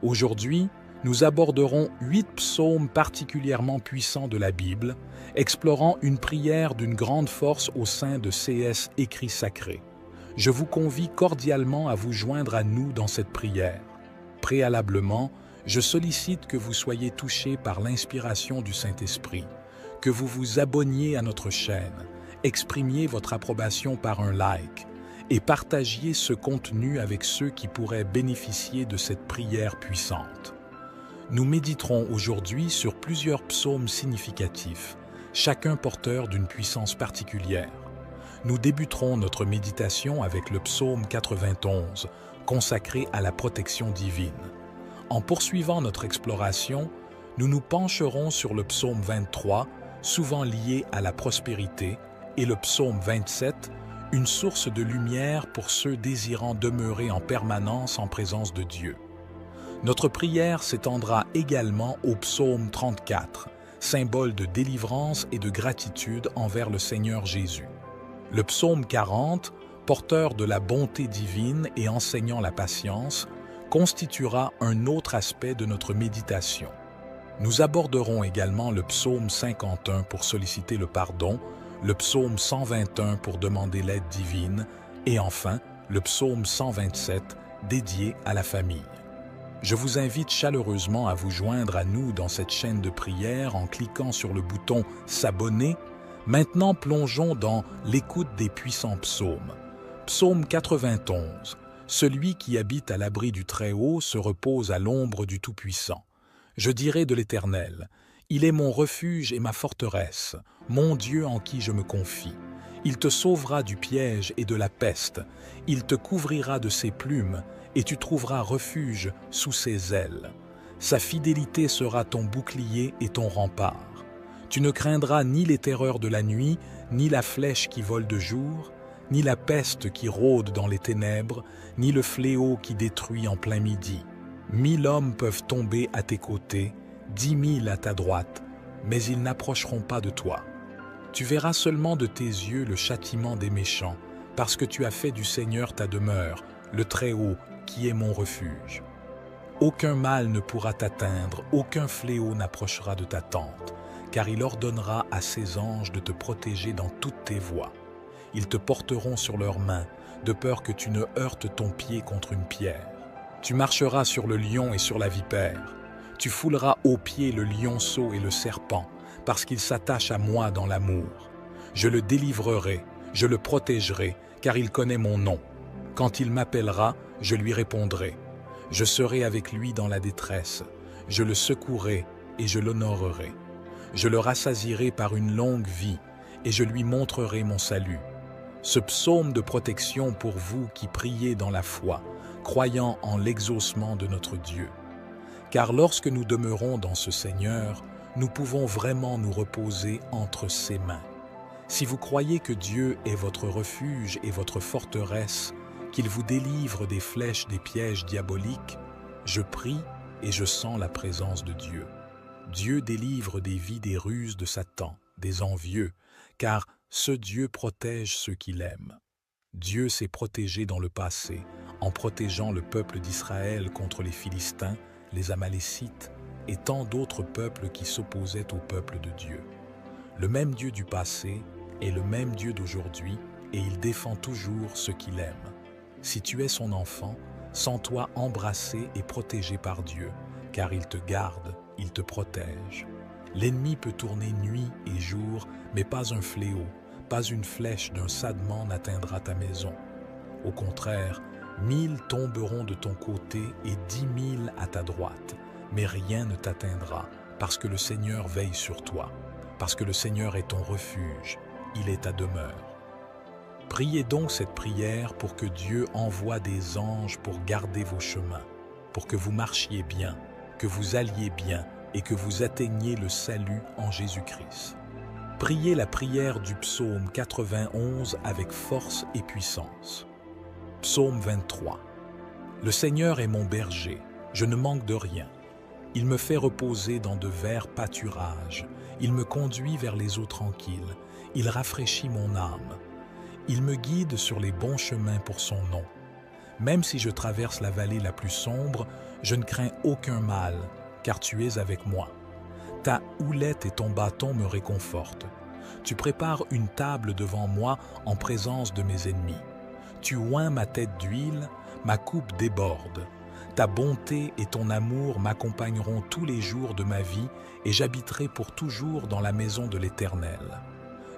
Aujourd'hui, nous aborderons 8 psaumes particulièrement puissants de la Bible, explorant une prière d'une grande force au sein de CS Écrits Sacrés. Je vous convie cordialement à vous joindre à nous dans cette prière. Préalablement, je sollicite que vous soyez touchés par l'inspiration du Saint-Esprit, que vous vous abonniez à notre chaîne, exprimiez votre approbation par un like et partagiez ce contenu avec ceux qui pourraient bénéficier de cette prière puissante. Nous méditerons aujourd'hui sur plusieurs psaumes significatifs, chacun porteur d'une puissance particulière. Nous débuterons notre méditation avec le psaume 91, consacré à la protection divine. En poursuivant notre exploration, nous nous pencherons sur le psaume 23, souvent lié à la prospérité, et le psaume 27, une source de lumière pour ceux désirant demeurer en permanence en présence de Dieu. Notre prière s'étendra également au psaume 34, symbole de délivrance et de gratitude envers le Seigneur Jésus. Le psaume 40, porteur de la bonté divine et enseignant la patience, constituera un autre aspect de notre méditation. Nous aborderons également le psaume 51 pour solliciter le pardon, le psaume 121 pour demander l'aide divine et enfin le psaume 127 dédié à la famille. Je vous invite chaleureusement à vous joindre à nous dans cette chaîne de prière en cliquant sur le bouton « S'abonner ». Maintenant, plongeons dans l'écoute des puissants psaumes. Psaume 91. Celui qui habite à l'abri du Très-Haut se repose à l'ombre du Tout-Puissant. Je dirai de l'Éternel, il est mon refuge et ma forteresse, mon Dieu en qui je me confie. Il te sauvera du piège et de la peste, il te couvrira de ses plumes, et tu trouveras refuge sous ses ailes. Sa fidélité sera ton bouclier et ton rempart. Tu ne craindras ni les terreurs de la nuit, ni la flèche qui vole de jour, ni la peste qui rôde dans les ténèbres, ni le fléau qui détruit en plein midi. 1000 hommes peuvent tomber à tes côtés, 10 000 à ta droite, mais ils n'approcheront pas de toi. Tu verras seulement de tes yeux le châtiment des méchants, parce que tu as fait du Seigneur ta demeure, le Très-Haut, qui est mon refuge. Aucun mal ne pourra t'atteindre, aucun fléau n'approchera de ta tente, car il ordonnera à ses anges de te protéger dans toutes tes voies. Ils te porteront sur leurs mains, de peur que tu ne heurtes ton pied contre une pierre. Tu marcheras sur le lion et sur la vipère. Tu fouleras aux pieds le lionceau et le serpent, parce qu'il s'attache à moi dans l'amour. Je le délivrerai, je le protégerai, car il connaît mon nom. Quand il m'appellera, je lui répondrai. Je serai avec lui dans la détresse. Je le secouerai et je l'honorerai. Je le rassasierai par une longue vie et je lui montrerai mon salut. Ce psaume de protection pour vous qui priez dans la foi, croyant en l'exaucement de notre Dieu. Car lorsque nous demeurons dans ce Seigneur, nous pouvons vraiment nous reposer entre ses mains. Si vous croyez que Dieu est votre refuge et votre forteresse, qu'il vous délivre des flèches des pièges diaboliques, je prie et je sens la présence de Dieu. Dieu délivre des vies des ruses de Satan, des envieux, car ce Dieu protège ceux qu'il aime. Dieu s'est protégé dans le passé, en protégeant le peuple d'Israël contre les Philistins, les Amalécites et tant d'autres peuples qui s'opposaient au peuple de Dieu. Le même Dieu du passé est le même Dieu d'aujourd'hui et il défend toujours ceux qu'il aime. Si tu es son enfant, sens-toi embrassé et protégé par Dieu, car il te garde, il te protège. L'ennemi peut tourner nuit et jour, mais pas un fléau, pas une flèche d'un sadement n'atteindra ta maison. Au contraire, 1000 tomberont de ton côté et 10 000 à ta droite, mais rien ne t'atteindra, parce que le Seigneur veille sur toi, parce que le Seigneur est ton refuge, il est ta demeure. Priez donc cette prière pour que Dieu envoie des anges pour garder vos chemins, pour que vous marchiez bien, que vous alliez bien et que vous atteigniez le salut en Jésus-Christ. Priez la prière du psaume 91 avec force et puissance. Psaume 23. Le Seigneur est mon berger, je ne manque de rien. Il me fait reposer dans de verts pâturages, il me conduit vers les eaux tranquilles, il rafraîchit mon âme. Il me guide sur les bons chemins pour son nom. Même si je traverse la vallée la plus sombre, je ne crains aucun mal, car tu es avec moi. Ta houlette et ton bâton me réconfortent. Tu prépares une table devant moi en présence de mes ennemis. Tu oins ma tête d'huile, ma coupe déborde. Ta bonté et ton amour m'accompagneront tous les jours de ma vie et j'habiterai pour toujours dans la maison de l'Éternel.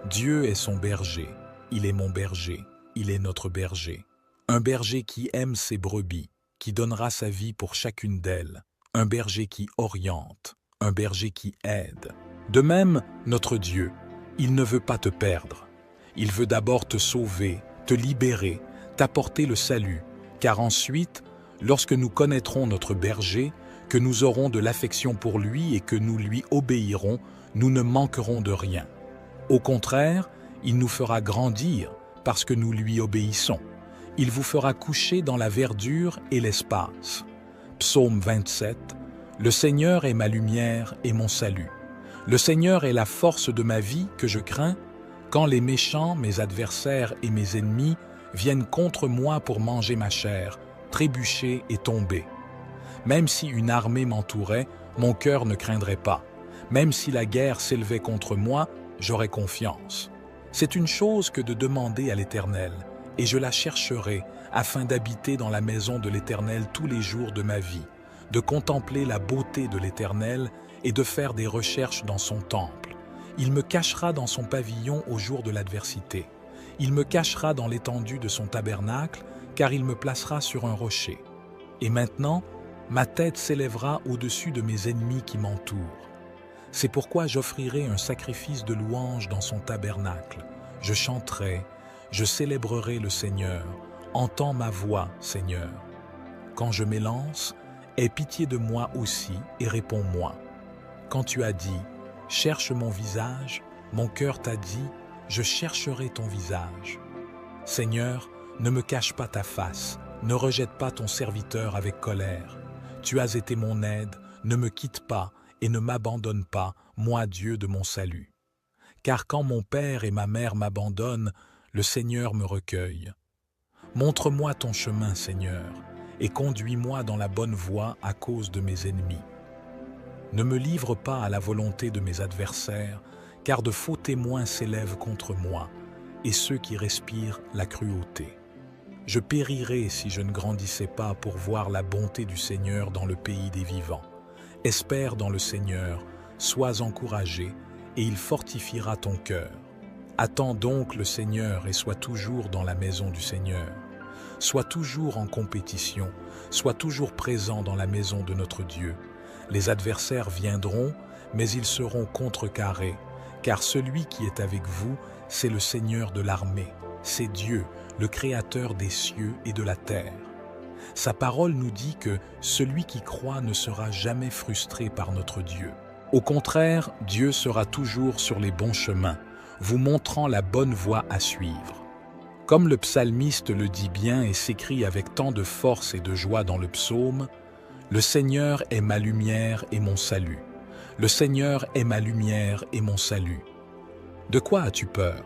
Dieu est son berger, il est mon berger, il est notre berger. Un berger qui aime ses brebis, qui donnera sa vie pour chacune d'elles. Un berger qui oriente, un berger qui aide. De même, notre Dieu, il ne veut pas te perdre. Il veut d'abord te sauver, te libérer, t'apporter le salut, car ensuite, lorsque nous connaîtrons notre berger, que nous aurons de l'affection pour lui et que nous lui obéirons, nous ne manquerons de rien. Au contraire, il nous fera grandir parce que nous lui obéissons. Il vous fera coucher dans la verdure et l'espace. Psaume 27. Le Seigneur est ma lumière et mon salut. Le Seigneur est la force de ma vie que je crains. Quand les méchants, mes adversaires et mes ennemis viennent contre moi pour manger ma chair, trébucher et tomber. Même si une armée m'entourait, mon cœur ne craindrait pas. Même si la guerre s'élevait contre moi, j'aurais confiance. C'est une chose que de demander à l'Éternel, et je la chercherai afin d'habiter dans la maison de l'Éternel tous les jours de ma vie, de contempler la beauté de l'Éternel et de faire des recherches dans son temple. Il me cachera dans son pavillon au jour de l'adversité. Il me cachera dans l'étendue de son tabernacle, car il me placera sur un rocher. Et maintenant, ma tête s'élèvera au-dessus de mes ennemis qui m'entourent. C'est pourquoi j'offrirai un sacrifice de louange dans son tabernacle. Je chanterai, je célébrerai le Seigneur. Entends ma voix, Seigneur. Quand je m'élance, aie pitié de moi aussi et réponds-moi. Quand tu as dit, cherche mon visage, mon cœur t'a dit, je chercherai ton visage. Seigneur, ne me cache pas ta face, ne rejette pas ton serviteur avec colère. Tu as été mon aide, ne me quitte pas et ne m'abandonne pas, moi Dieu de mon salut. Car quand mon père et ma mère m'abandonnent, le Seigneur me recueille. Montre-moi ton chemin, Seigneur, et conduis-moi dans la bonne voie à cause de mes ennemis. Ne me livre pas à la volonté de mes adversaires, car de faux témoins s'élèvent contre moi, et ceux qui respirent la cruauté. Je périrais si je ne grandissais pas pour voir la bonté du Seigneur dans le pays des vivants. Espère dans le Seigneur, sois encouragé, et il fortifiera ton cœur. Attends donc le Seigneur et sois toujours dans la maison du Seigneur. Sois toujours en compétition, sois toujours présent dans la maison de notre Dieu. Les adversaires viendront, mais ils seront contrecarrés, car celui qui est avec vous, c'est le Seigneur de l'armée, c'est Dieu, le Créateur des cieux et de la terre. Sa parole nous dit que celui qui croit ne sera jamais frustré par notre Dieu. Au contraire, Dieu sera toujours sur les bons chemins, vous montrant la bonne voie à suivre. Comme le psalmiste le dit bien et s'écrit avec tant de force et de joie dans le psaume, « Le Seigneur est ma lumière et mon salut. Le Seigneur est ma lumière et mon salut. » De quoi as-tu peur?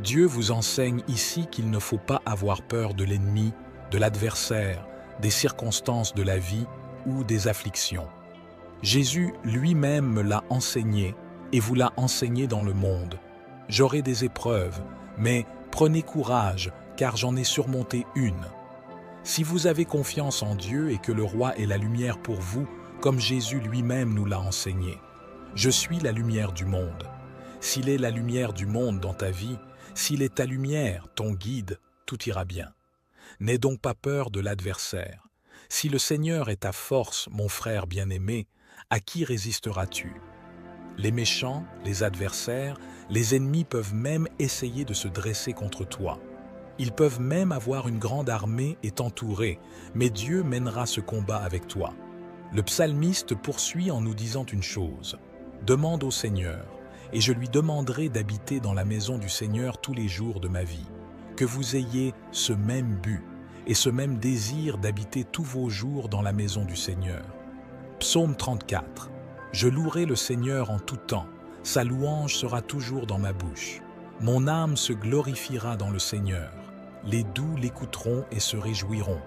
Dieu vous enseigne ici qu'il ne faut pas avoir peur de l'ennemi, de l'adversaire, des circonstances de la vie ou des afflictions. Jésus lui-même me l'a enseigné et vous l'a enseigné dans le monde. J'aurai des épreuves, mais prenez courage, car j'en ai surmonté une. Si vous avez confiance en Dieu et que le roi est la lumière pour vous, comme Jésus lui-même nous l'a enseigné. Je suis la lumière du monde. S'il est la lumière du monde dans ta vie, s'il est ta lumière, ton guide, tout ira bien. N'aie donc pas peur de l'adversaire. Si le Seigneur est ta force, mon frère bien-aimé, à qui résisteras-tu? Les méchants, les adversaires, les ennemis peuvent même essayer de se dresser contre toi. Ils peuvent même avoir une grande armée et t'entourer, mais Dieu mènera ce combat avec toi. Le psalmiste poursuit en nous disant une chose. Demande au Seigneur, et je lui demanderai d'habiter dans la maison du Seigneur tous les jours de ma vie. Que vous ayez ce même but et ce même désir d'habiter tous vos jours dans la maison du Seigneur. Psaume 34. Je louerai le Seigneur en tout temps, sa louange sera toujours dans ma bouche. Mon âme se glorifiera dans le Seigneur. Les doux l'écouteront et se réjouiront.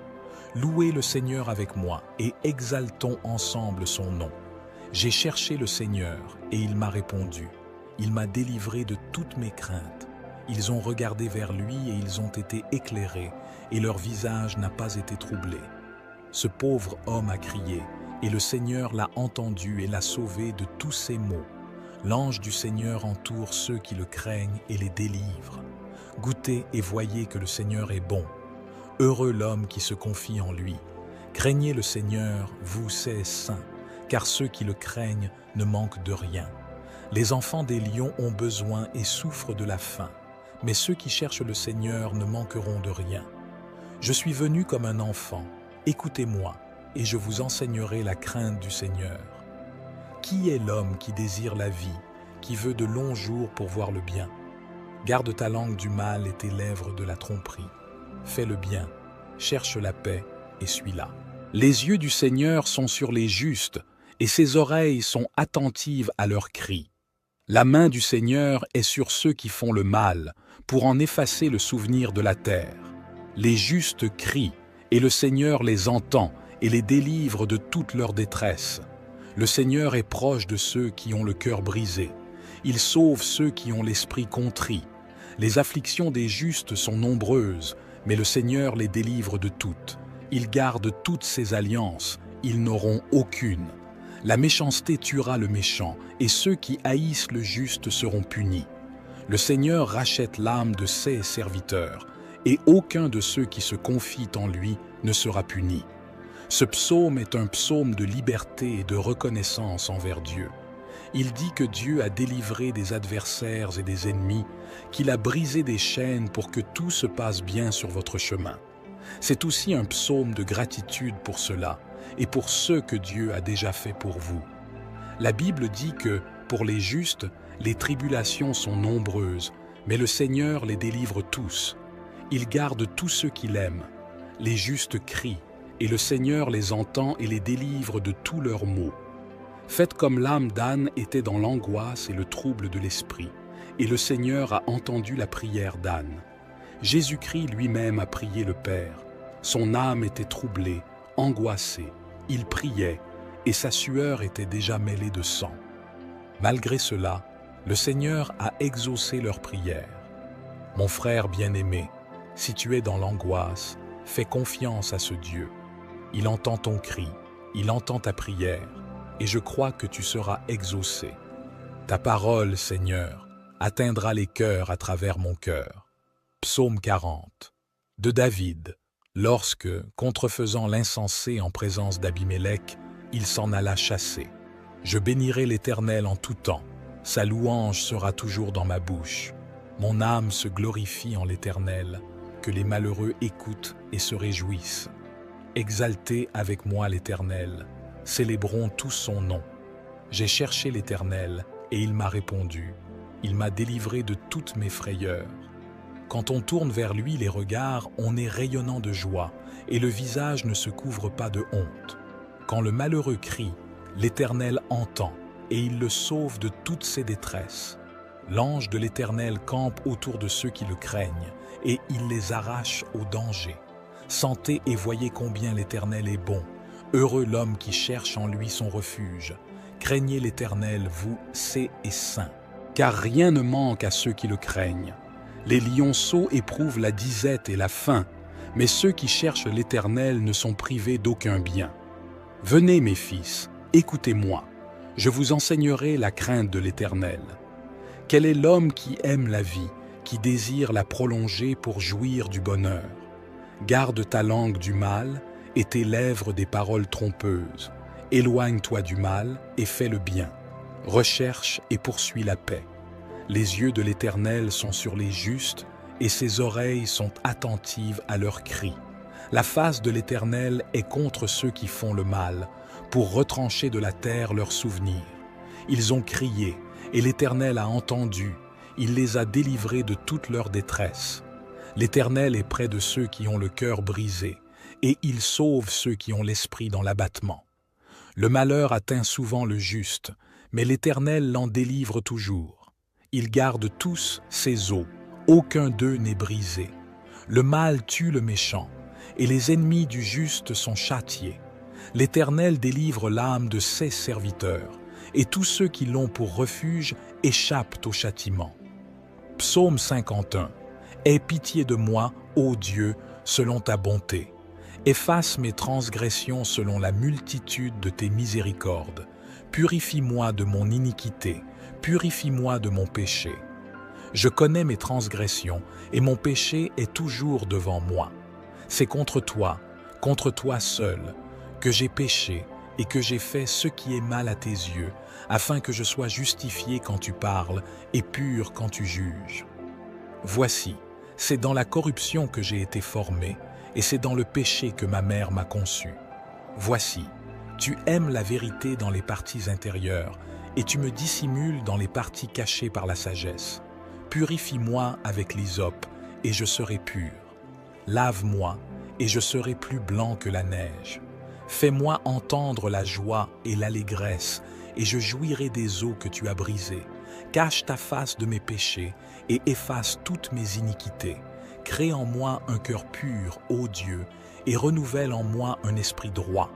Louez le Seigneur avec moi et exaltons ensemble son nom. J'ai cherché le Seigneur et il m'a répondu. Il m'a délivré de toutes mes craintes. Ils ont regardé vers lui et ils ont été éclairés et leur visage n'a pas été troublé. Ce pauvre homme a crié et le Seigneur l'a entendu et l'a sauvé de tous ses maux. L'ange du Seigneur entoure ceux qui le craignent et les délivre. Goûtez et voyez que le Seigneur est bon. Heureux l'homme qui se confie en lui. Craignez le Seigneur, vous ses saints, car ceux qui le craignent ne manquent de rien. Les enfants des lions ont besoin et souffrent de la faim, mais ceux qui cherchent le Seigneur ne manqueront de rien. Je suis venu comme un enfant, écoutez-moi, et je vous enseignerai la crainte du Seigneur. Qui est l'homme qui désire la vie, qui veut de longs jours pour voir le bien? Garde ta langue du mal et tes lèvres de la tromperie. Fais le bien, cherche la paix et suis-la. Les yeux du Seigneur sont sur les justes, et ses oreilles sont attentives à leurs cris. La main du Seigneur est sur ceux qui font le mal, pour en effacer le souvenir de la terre. Les justes crient, et le Seigneur les entend et les délivre de toute leur détresse. Le Seigneur est proche de ceux qui ont le cœur brisé. Il sauve ceux qui ont l'esprit contrit. Les afflictions des justes sont nombreuses, mais le Seigneur les délivre de toutes. Il garde toutes ses alliances, ils n'auront aucune. La méchanceté tuera le méchant, et ceux qui haïssent le juste seront punis. Le Seigneur rachète l'âme de ses serviteurs, et aucun de ceux qui se confient en lui ne sera puni. Ce psaume est un psaume de liberté et de reconnaissance envers Dieu. Il dit que Dieu a délivré des adversaires et des ennemis, qu'il a brisé des chaînes pour que tout se passe bien sur votre chemin. C'est aussi un psaume de gratitude pour cela et pour ce que Dieu a déjà fait pour vous. La Bible dit que, pour les justes, les tribulations sont nombreuses, mais le Seigneur les délivre tous. Il garde tous ceux qu'il aime. Les justes crient, et le Seigneur les entend et les délivre de tous leurs maux. Faites comme l'âme d'Anne était dans l'angoisse et le trouble de l'esprit, et le Seigneur a entendu la prière d'Anne. Jésus-Christ lui-même a prié le Père. Son âme était troublée, angoissée, il priait, et sa sueur était déjà mêlée de sang. Malgré cela, le Seigneur a exaucé leur prière. Mon frère bien-aimé, si tu es dans l'angoisse, fais confiance à ce Dieu. Il entend ton cri, il entend ta prière, et je crois que tu seras exaucé. Ta parole, Seigneur, atteindra les cœurs à travers mon cœur. Psaume 40. De David, lorsque, contrefaisant l'insensé en présence d'Abimélec, il s'en alla chasser. Je bénirai l'Éternel en tout temps, sa louange sera toujours dans ma bouche. Mon âme se glorifie en l'Éternel, que les malheureux écoutent et se réjouissent. Exaltez avec moi l'Éternel, célébrons tous son nom. J'ai cherché l'Éternel, et il m'a répondu. Il m'a délivré de toutes mes frayeurs. Quand on tourne vers lui les regards, on est rayonnant de joie, et le visage ne se couvre pas de honte. Quand le malheureux crie, l'Éternel entend, et il le sauve de toutes ses détresses. L'ange de l'Éternel campe autour de ceux qui le craignent, et il les arrache au danger. Sentez et voyez combien l'Éternel est bon. Heureux l'homme qui cherche en lui son refuge. Craignez l'Éternel, vous, saints et saints, car rien ne manque à ceux qui le craignent. Les lionceaux éprouvent la disette et la faim, mais ceux qui cherchent l'Éternel ne sont privés d'aucun bien. Venez, mes fils, écoutez-moi. Je vous enseignerai la crainte de l'Éternel. Quel est l'homme qui aime la vie, qui désire la prolonger pour jouir du bonheur? Garde ta langue du mal et tes lèvres des paroles trompeuses. Éloigne-toi du mal et fais le bien. Recherche et poursuis la paix. Les yeux de l'Éternel sont sur les justes et ses oreilles sont attentives à leurs cris. La face de l'Éternel est contre ceux qui font le mal, pour retrancher de la terre leurs souvenirs. Ils ont crié, et l'Éternel a entendu, il les a délivrés de toute leur détresse. L'Éternel est près de ceux qui ont le cœur brisé, et il sauve ceux qui ont l'esprit dans l'abattement. Le malheur atteint souvent le juste, mais l'Éternel l'en délivre toujours. Il garde tous ses os, aucun d'eux n'est brisé. Le mal tue le méchant, et les ennemis du juste sont châtiés. L'Éternel délivre l'âme de ses serviteurs, et tous ceux qui l'ont pour refuge échappent au châtiment. Psaume 51. Aie pitié de moi, ô Dieu, selon ta bonté. Efface mes transgressions selon la multitude de tes miséricordes. Purifie-moi de mon iniquité, purifie-moi de mon péché. Je connais mes transgressions, et mon péché est toujours devant moi. C'est contre toi seul, que j'ai péché et que j'ai fait ce qui est mal à tes yeux, afin que je sois justifié quand tu parles et pur quand tu juges. Voici, c'est dans la corruption que j'ai été formé, et c'est dans le péché que ma mère m'a conçu. Voici, tu aimes la vérité dans les parties intérieures, et tu me dissimules dans les parties cachées par la sagesse. Purifie-moi avec l'hysope, et je serai pur. Lave-moi, et je serai plus blanc que la neige. Fais-moi entendre la joie et l'allégresse, et je jouirai des eaux que tu as brisées. Cache ta face de mes péchés, et efface toutes mes iniquités. Crée en moi un cœur pur, ô Dieu, et renouvelle en moi un esprit droit.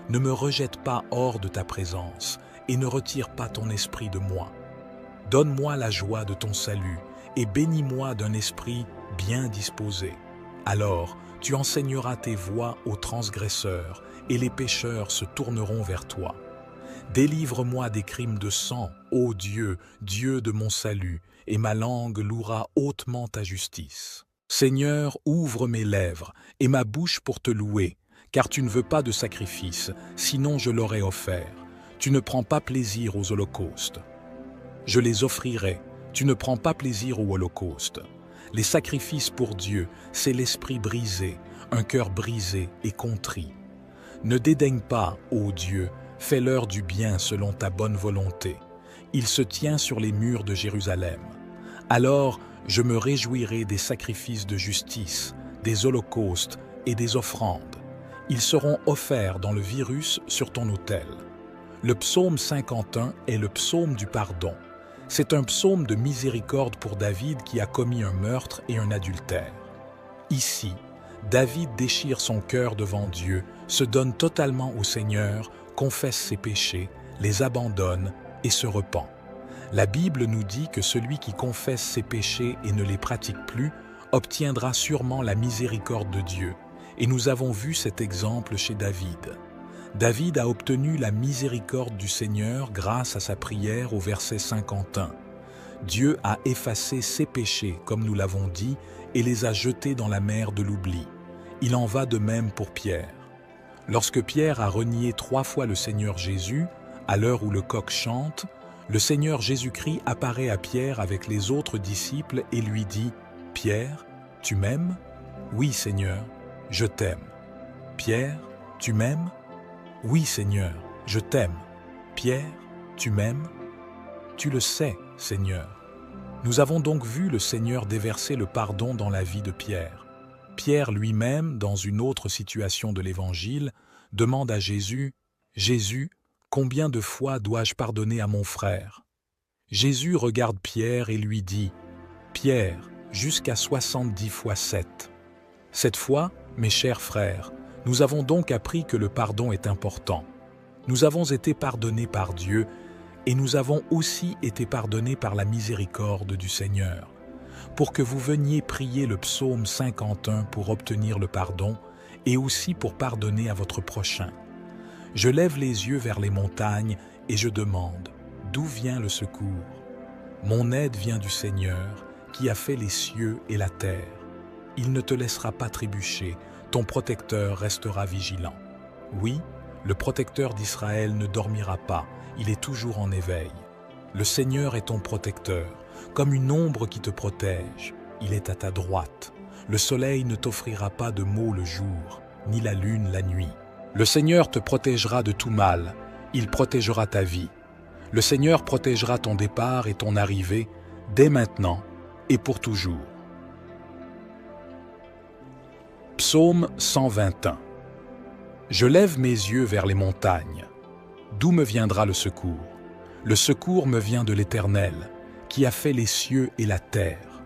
Ne me rejette pas hors de ta présence, et ne retire pas ton esprit de moi. Donne-moi la joie de ton salut, et bénis-moi d'un esprit bien disposé. Alors, tu enseigneras tes voies aux transgresseurs, et les pécheurs se tourneront vers toi. Délivre-moi des crimes de sang, ô Dieu, Dieu de mon salut, et ma langue louera hautement ta justice. Seigneur, ouvre mes lèvres, et ma bouche pour te louer, car tu ne veux pas de sacrifice, sinon je l'aurais offert. Tu ne prends pas plaisir aux holocaustes. Je les offrirai, tu ne prends pas plaisir aux holocaustes. Les sacrifices pour Dieu, c'est l'esprit brisé, un cœur brisé et contrit. Ne dédaigne pas, ô Dieu, fais-leur du bien selon ta bonne volonté. Il se tient sur les murs de Jérusalem. Alors, je me réjouirai des sacrifices de justice, des holocaustes et des offrandes. Ils seront offerts dans le virus sur ton autel. Le psaume 51 est le psaume du pardon. C'est un psaume de miséricorde pour David qui a commis un meurtre et un adultère. Ici, David déchire son cœur devant Dieu, se donne totalement au Seigneur, confesse ses péchés, les abandonne et se repent. La Bible nous dit que celui qui confesse ses péchés et ne les pratique plus obtiendra sûrement la miséricorde de Dieu. Et nous avons vu cet exemple chez David. David a obtenu la miséricorde du Seigneur grâce à sa prière au verset 51. Dieu a effacé ses péchés, comme nous l'avons dit, et les a jetés dans la mer de l'oubli. Il en va de même pour Pierre. Lorsque Pierre a renié 3 fois le Seigneur Jésus, à l'heure où le coq chante, le Seigneur Jésus-Christ apparaît à Pierre avec les autres disciples et lui dit « Pierre, tu m'aimes ? Oui, Seigneur, je t'aime. Pierre, tu m'aimes ? Oui, Seigneur, je t'aime. Pierre, tu m'aimes ? Tu le sais, Seigneur. » Nous avons donc vu le Seigneur déverser le pardon dans la vie de Pierre. Pierre lui-même, dans une autre situation de l'Évangile, demande à Jésus « Jésus, combien de fois dois-je pardonner à mon frère ?» Jésus regarde Pierre et lui dit « Pierre, jusqu'à 70 fois 7. » Cette fois, mes chers frères, nous avons donc appris que le pardon est important. Nous avons été pardonnés par Dieu et nous avons aussi été pardonnés par la miséricorde du Seigneur. Pour que vous veniez prier le psaume 51 pour obtenir le pardon et aussi pour pardonner à votre prochain. Je lève les yeux vers les montagnes et je demande, d'où vient le secours? Mon aide vient du Seigneur qui a fait les cieux et la terre. Il ne te laissera pas trébucher, ton protecteur restera vigilant. Oui, le protecteur d'Israël ne dormira pas, il est toujours en éveil. Le Seigneur est ton protecteur, comme une ombre qui te protège. Il est à ta droite. Le soleil ne t'offrira pas de maux le jour, ni la lune la nuit. Le Seigneur te protégera de tout mal, il protégera ta vie. Le Seigneur protégera ton départ et ton arrivée, dès maintenant et pour toujours. Psaume 121. Je lève mes yeux vers les montagnes. D'où me viendra le secours? Le secours me vient de l'Éternel, qui a fait les cieux et la terre.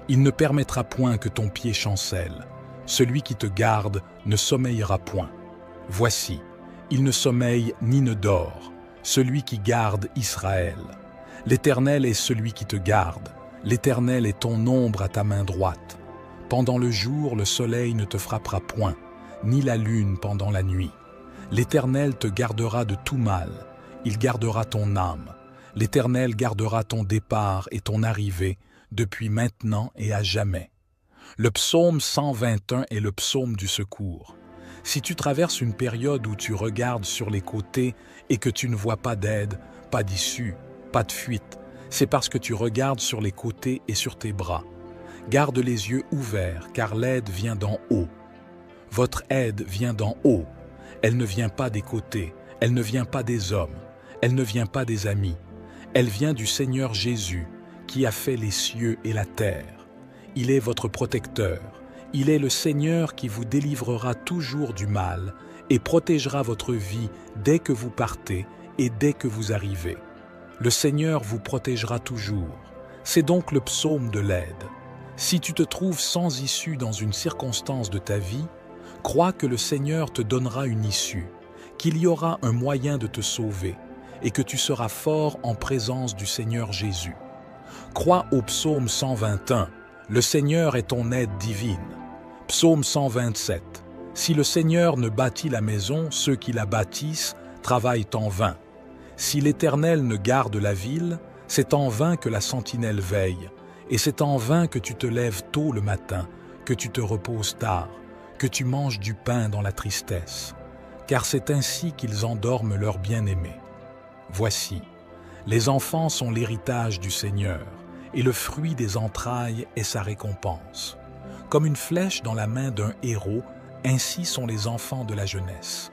Il ne permettra point que ton pied chancelle. Celui qui te garde ne sommeillera point. Voici, il ne sommeille ni ne dort, celui qui garde Israël. L'Éternel est celui qui te garde. L'Éternel est ton ombre à ta main droite. Pendant le jour, le soleil ne te frappera point, ni la lune pendant la nuit. L'Éternel te gardera de tout mal. Il gardera ton âme. L'Éternel gardera ton départ et ton arrivée depuis maintenant et à jamais. Le psaume 121 est le psaume du secours. Si tu traverses une période où tu regardes sur les côtés et que tu ne vois pas d'aide, pas d'issue, pas de fuite, c'est parce que tu regardes sur les côtés et sur tes bras. Garde les yeux ouverts, car l'aide vient d'en haut. Votre aide vient d'en haut. Elle ne vient pas des côtés, elle ne vient pas des hommes, elle ne vient pas des amis. Elle vient du Seigneur Jésus, qui a fait les cieux et la terre. Il est votre protecteur. Il est le Seigneur qui vous délivrera toujours du mal et protégera votre vie dès que vous partez et dès que vous arrivez. Le Seigneur vous protégera toujours. C'est donc le psaume de l'aide. Si tu te trouves sans issue dans une circonstance de ta vie, crois que le Seigneur te donnera une issue, qu'il y aura un moyen de te sauver et que tu seras fort en présence du Seigneur Jésus. Crois au psaume 121, le Seigneur est ton aide divine. Psaume 127, si le Seigneur ne bâtit la maison, ceux qui la bâtissent travaillent en vain. Si l'Éternel ne garde la ville, c'est en vain que la sentinelle veille, et c'est en vain que tu te lèves tôt le matin, que tu te reposes tard, que tu manges du pain dans la tristesse, car c'est ainsi qu'ils endorment leurs bien-aimés. Voici, les enfants sont l'héritage du Seigneur, et le fruit des entrailles est sa récompense. Comme une flèche dans la main d'un héros, ainsi sont les enfants de la jeunesse.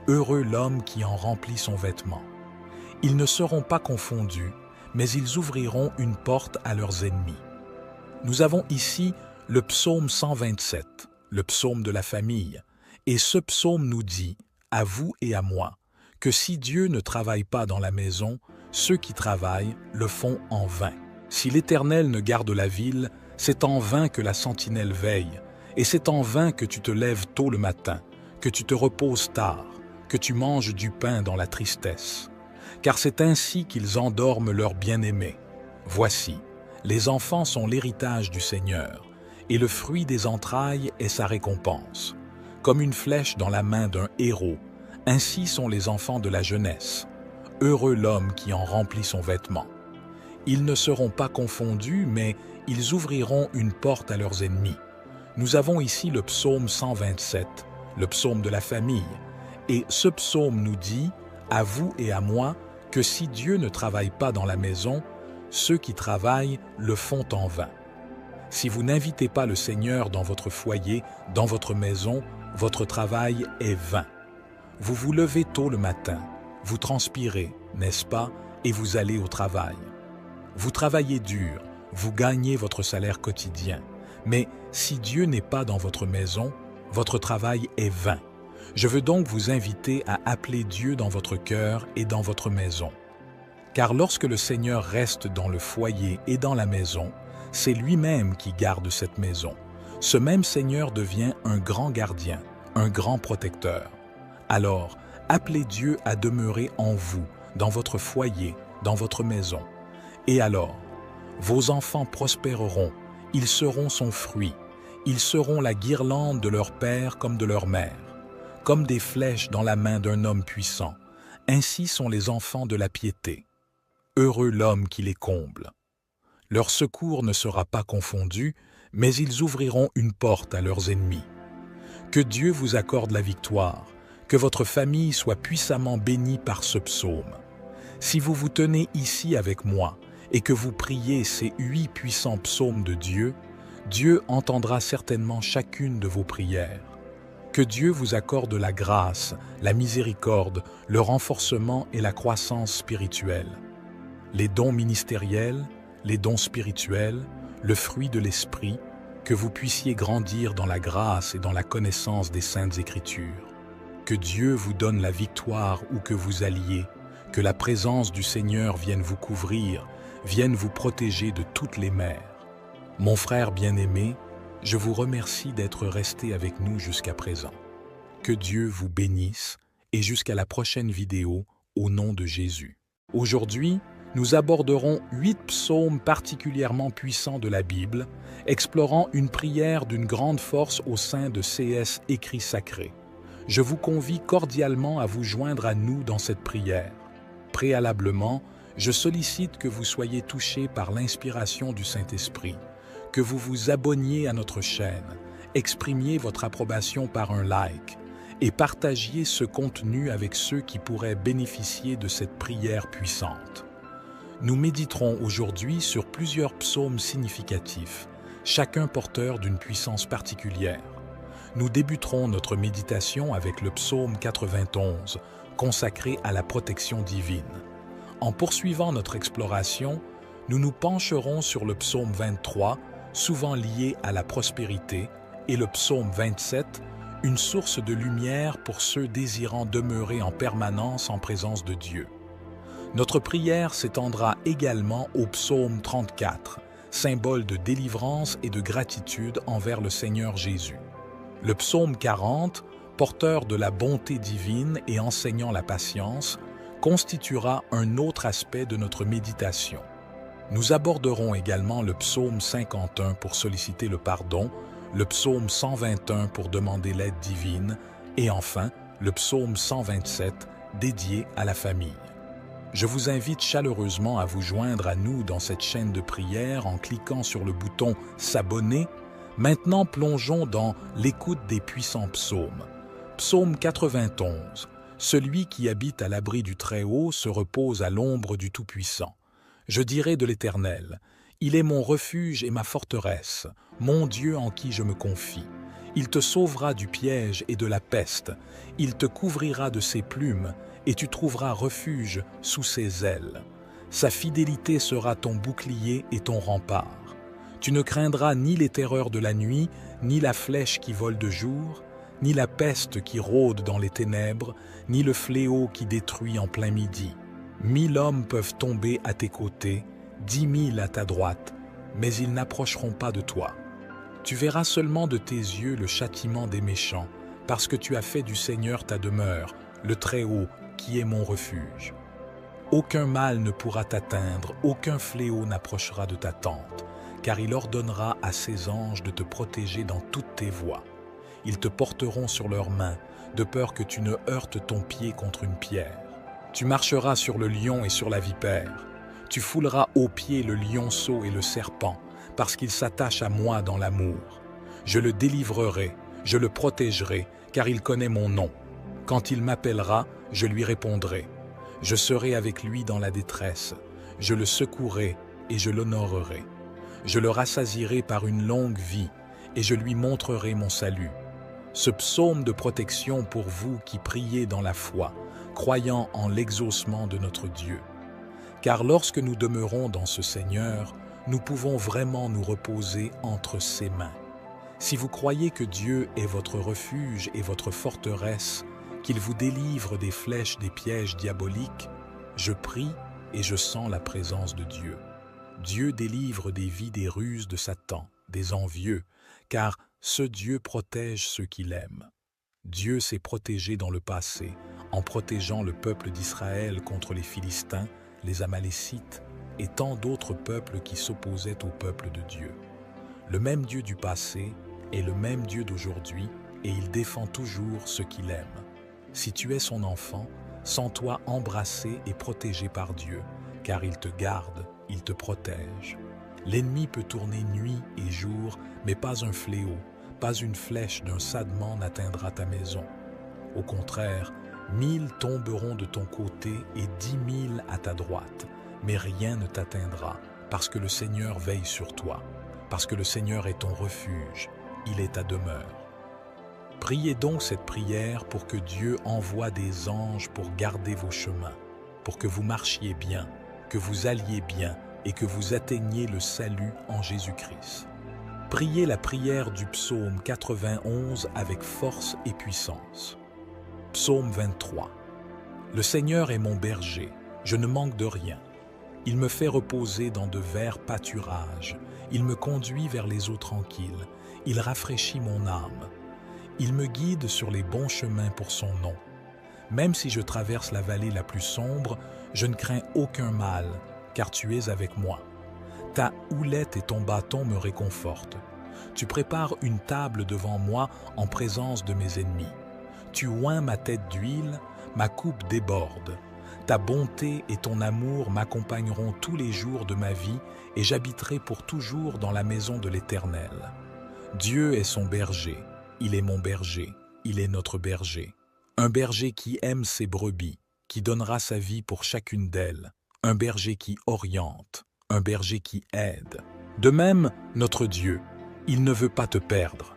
Heureux l'homme qui en remplit son vêtement. Ils ne seront pas confondus, mais ils ouvriront une porte à leurs ennemis. Nous avons ici le psaume 127, le psaume de la famille, et ce psaume nous dit, à vous et à moi, que si Dieu ne travaille pas dans la maison, ceux qui travaillent le font en vain. Si l'Éternel ne garde la ville, c'est en vain que la sentinelle veille, et c'est en vain que tu te lèves tôt le matin, que tu te reposes tard, que tu manges du pain dans la tristesse. Car c'est ainsi qu'ils endorment leurs bien-aimés. Voici, les enfants sont l'héritage du Seigneur, et le fruit des entrailles est sa récompense. Comme une flèche dans la main d'un héros, ainsi sont les enfants de la jeunesse. Heureux l'homme qui en remplit son vêtement. Ils ne seront pas confondus, mais ils ouvriront une porte à leurs ennemis. Nous avons ici le psaume 127, le psaume de la famille, et ce psaume nous dit, à vous et à moi, que si Dieu ne travaille pas dans la maison, ceux qui travaillent le font en vain. Si vous n'invitez pas le Seigneur dans votre foyer, dans votre maison, votre travail est vain. Vous vous levez tôt le matin, vous transpirez, n'est-ce pas, et vous allez au travail. Vous travaillez dur, vous gagnez votre salaire quotidien. Mais si Dieu n'est pas dans votre maison, votre travail est vain. Je veux donc vous inviter à appeler Dieu dans votre cœur et dans votre maison. Car lorsque le Seigneur reste dans le foyer et dans la maison, c'est lui-même qui garde cette maison. Ce même Seigneur devient un grand gardien, un grand protecteur. Alors, appelez Dieu à demeurer en vous, dans votre foyer, dans votre maison. Et alors, vos enfants prospéreront, ils seront son fruit, ils seront la guirlande de leur père comme de leur mère, comme des flèches dans la main d'un homme puissant. Ainsi sont les enfants de la piété. Heureux l'homme qui les comble. Leur secours ne sera pas confondu, mais ils ouvriront une porte à leurs ennemis. Que Dieu vous accorde la victoire, que votre famille soit puissamment bénie par ce psaume. Si vous vous tenez ici avec moi et que vous priez ces 8 puissants psaumes de Dieu, Dieu entendra certainement chacune de vos prières. Que Dieu vous accorde la grâce, la miséricorde, le renforcement et la croissance spirituelle. Les dons ministériels, les dons spirituels, le fruit de l'Esprit, que vous puissiez grandir dans la grâce et dans la connaissance des Saintes Écritures. Que Dieu vous donne la victoire où que vous alliez, que la présence du Seigneur vienne vous couvrir, vienne vous protéger de toutes les mers. Mon frère bien-aimé, je vous remercie d'être resté avec nous jusqu'à présent. Que Dieu vous bénisse et jusqu'à la prochaine vidéo au nom de Jésus. Aujourd'hui, nous aborderons 8 psaumes particulièrement puissants de la Bible, explorant une prière d'une grande force au sein de CS Écrits Sacrés. Je vous convie cordialement à vous joindre à nous dans cette prière. Préalablement, je sollicite que vous soyez touchés par l'inspiration du Saint-Esprit, que vous vous abonniez à notre chaîne, exprimiez votre approbation par un like et partagiez ce contenu avec ceux qui pourraient bénéficier de cette prière puissante. Nous méditerons aujourd'hui sur plusieurs psaumes significatifs, chacun porteur d'une puissance particulière. Nous débuterons notre méditation avec le psaume 91, consacré à la protection divine. En poursuivant notre exploration, nous nous pencherons sur le psaume 23, souvent lié à la prospérité, et le psaume 27, une source de lumière pour ceux désirant demeurer en permanence en présence de Dieu. Notre prière s'étendra également au psaume 34, symbole de délivrance et de gratitude envers le Seigneur Jésus. Le psaume 40, porteur de la bonté divine et enseignant la patience, constituera un autre aspect de notre méditation. Nous aborderons également le psaume 51 pour solliciter le pardon, le psaume 121 pour demander l'aide divine et enfin le psaume 127 dédié à la famille. Je vous invite chaleureusement à vous joindre à nous dans cette chaîne de prière en cliquant sur le bouton « S'abonner ». Maintenant, plongeons dans l'écoute des puissants psaumes. Psaume 91. Celui qui habite à l'abri du Très-Haut se repose à l'ombre du Tout-Puissant. Je dirai de l'Éternel, il est mon refuge et ma forteresse, mon Dieu en qui je me confie. Il te sauvera du piège et de la peste, il te couvrira de ses plumes, et tu trouveras refuge sous ses ailes. Sa fidélité sera ton bouclier et ton rempart. Tu ne craindras ni les terreurs de la nuit, ni la flèche qui vole de jour, ni la peste qui rôde dans les ténèbres, ni le fléau qui détruit en plein midi. 1000 hommes peuvent tomber à tes côtés, 10 000 à ta droite, mais ils n'approcheront pas de toi. Tu verras seulement de tes yeux le châtiment des méchants, parce que tu as fait du Seigneur ta demeure, le Très-Haut, qui est mon refuge. Aucun mal ne pourra t'atteindre, aucun fléau n'approchera de ta tente, car il ordonnera à ses anges de te protéger dans toutes tes voies. Ils te porteront sur leurs mains, de peur que tu ne heurtes ton pied contre une pierre. Tu marcheras sur le lion et sur la vipère. Tu fouleras aux pieds le lionceau et le serpent, parce qu'il s'attache à moi dans l'amour. Je le délivrerai, je le protégerai, car il connaît mon nom. Quand il m'appellera, je lui répondrai. Je serai avec lui dans la détresse. Je le secouerai et je l'honorerai. Je le rassasierai par une longue vie, et je lui montrerai mon salut. Ce psaume de protection pour vous qui priez dans la foi, croyant en l'exaucement de notre Dieu. Car lorsque nous demeurons dans ce Seigneur, nous pouvons vraiment nous reposer entre ses mains. Si vous croyez que Dieu est votre refuge et votre forteresse, qu'il vous délivre des flèches des pièges diaboliques, je prie et je sens la présence de Dieu. Dieu délivre des vies des ruses de Satan, des envieux, car ce Dieu protège ceux qu'il aime. Dieu s'est protégé dans le passé, en protégeant le peuple d'Israël contre les Philistins, les Amalécites et tant d'autres peuples qui s'opposaient au peuple de Dieu. Le même Dieu du passé est le même Dieu d'aujourd'hui et il défend toujours ceux qu'il aime. Si tu es son enfant, sens-toi embrassé et protégé par Dieu, car il te garde, il te protège. L'ennemi peut tourner nuit et jour, mais pas un fléau, pas une flèche d'un sadement n'atteindra ta maison. Au contraire, 1000 tomberont de ton côté et 10 000 à ta droite, mais rien ne t'atteindra, parce que le Seigneur veille sur toi, parce que le Seigneur est ton refuge, il est ta demeure. Priez donc cette prière pour que Dieu envoie des anges pour garder vos chemins, pour que vous marchiez bien, que vous alliez bien et que vous atteigniez le salut en Jésus-Christ. Priez la prière du psaume 91 avec force et puissance. Psaume 23. Le Seigneur est mon berger, je ne manque de rien. Il me fait reposer dans de verts pâturages, Il me conduit vers les eaux tranquilles. Il rafraîchit mon âme. Il me guide sur les bons chemins pour son nom. Même si je traverse la vallée la plus sombre, je ne crains aucun mal, car tu es avec moi. Ta houlette et ton bâton me réconfortent. Tu prépares une table devant moi en présence de mes ennemis. Tu oins ma tête d'huile, ma coupe déborde. Ta bonté et ton amour m'accompagneront tous les jours de ma vie et j'habiterai pour toujours dans la maison de l'Éternel. Dieu est son berger, il est mon berger, il est notre berger. Un berger qui aime ses brebis, qui donnera sa vie pour chacune d'elles. Un berger qui oriente, un berger qui aide. De même, notre Dieu, il ne veut pas te perdre.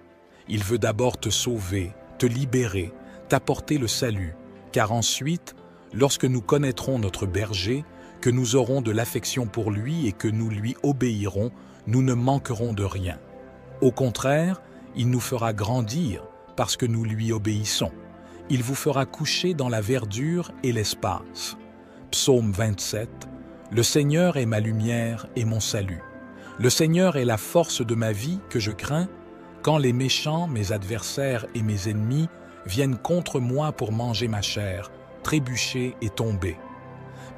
Il veut d'abord te sauver, te libérer, t'apporter le salut, car ensuite, lorsque nous connaîtrons notre berger, que nous aurons de l'affection pour lui et que nous lui obéirons, nous ne manquerons de rien. Au contraire, il nous fera grandir parce que nous lui obéissons. Il vous fera coucher dans la verdure et l'espace. Psaume 27. Le Seigneur est ma lumière et mon salut. Le Seigneur est la force de ma vie que je crains quand les méchants, mes adversaires et mes ennemis viennent contre moi pour manger ma chair, trébucher et tomber.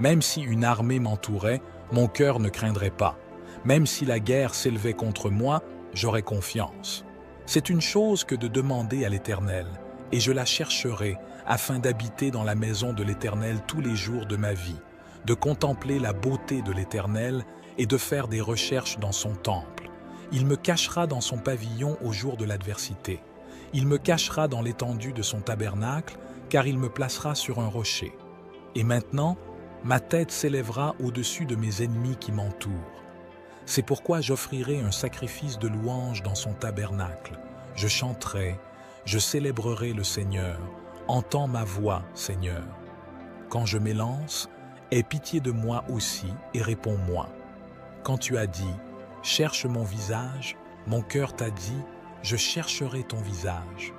Même si une armée m'entourait, mon cœur ne craindrait pas. Même si la guerre s'élevait contre moi, j'aurais confiance. C'est une chose que de demander à l'Éternel, et je la chercherai afin d'habiter dans la maison de l'Éternel tous les jours de ma vie, de contempler la beauté de l'Éternel et de faire des recherches dans son temple. Il me cachera dans son pavillon au jour de l'adversité. Il me cachera dans l'étendue de son tabernacle, car il me placera sur un rocher. Et maintenant, ma tête s'élèvera au-dessus de mes ennemis qui m'entourent. C'est pourquoi j'offrirai un sacrifice de louange dans son tabernacle. Je chanterai, je célébrerai le Seigneur. Entends ma voix, Seigneur. Quand je m'élance, aie pitié de moi aussi et réponds-moi. Quand tu as dit, cherche mon visage, mon cœur t'a dit, je chercherai ton visage.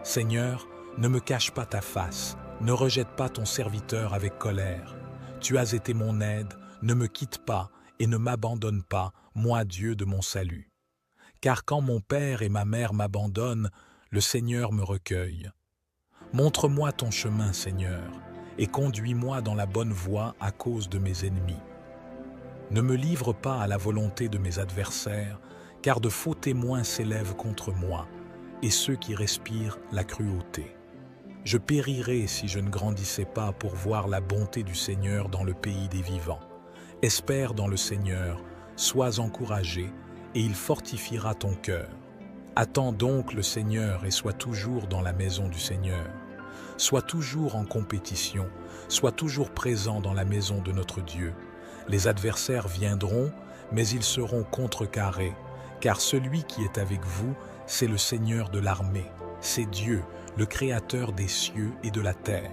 Seigneur, ne me cache pas ta face, ne rejette pas ton serviteur avec colère. Tu as été mon aide, ne me quitte pas et ne m'abandonne pas, moi Dieu de mon salut. Car quand mon père et ma mère m'abandonnent, le Seigneur me recueille. Montre-moi ton chemin, Seigneur, et conduis-moi dans la bonne voie à cause de mes ennemis. Ne me livre pas à la volonté de mes adversaires, car de faux témoins s'élèvent contre moi, et ceux qui respirent la cruauté. Je périrais si je ne grandissais pas pour voir la bonté du Seigneur dans le pays des vivants. Espère dans le Seigneur, sois encouragé, et il fortifiera ton cœur. Attends donc le Seigneur et sois toujours dans la maison du Seigneur. Sois toujours en compétition, sois toujours présent dans la maison de notre Dieu. Les adversaires viendront, mais ils seront contrecarrés, car celui qui est avec vous, c'est le Seigneur de l'armée, c'est Dieu, le Créateur des cieux et de la terre.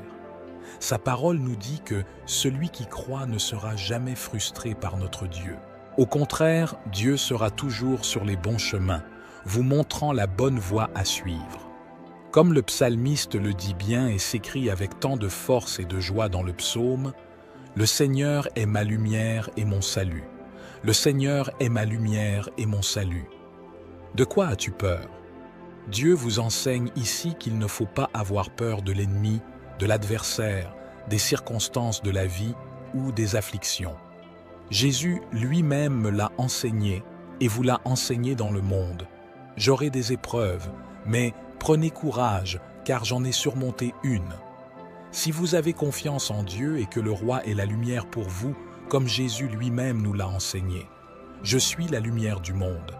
Sa parole nous dit que celui qui croit ne sera jamais frustré par notre Dieu. Au contraire, Dieu sera toujours sur les bons chemins, vous montrant la bonne voie à suivre. Comme le psalmiste le dit bien et s'écrie avec tant de force et de joie dans le psaume, « Le Seigneur est ma lumière et mon salut. Le Seigneur est ma lumière et mon salut. » De quoi as-tu peur? Dieu vous enseigne ici qu'il ne faut pas avoir peur de l'ennemi, de l'adversaire, des circonstances de la vie ou des afflictions. Jésus lui-même me l'a enseigné et vous l'a enseigné dans le monde. J'aurai des épreuves, mais prenez courage, car j'en ai surmonté une. Si vous avez confiance en Dieu et que le roi est la lumière pour vous, comme Jésus lui-même nous l'a enseigné. Je suis la lumière du monde.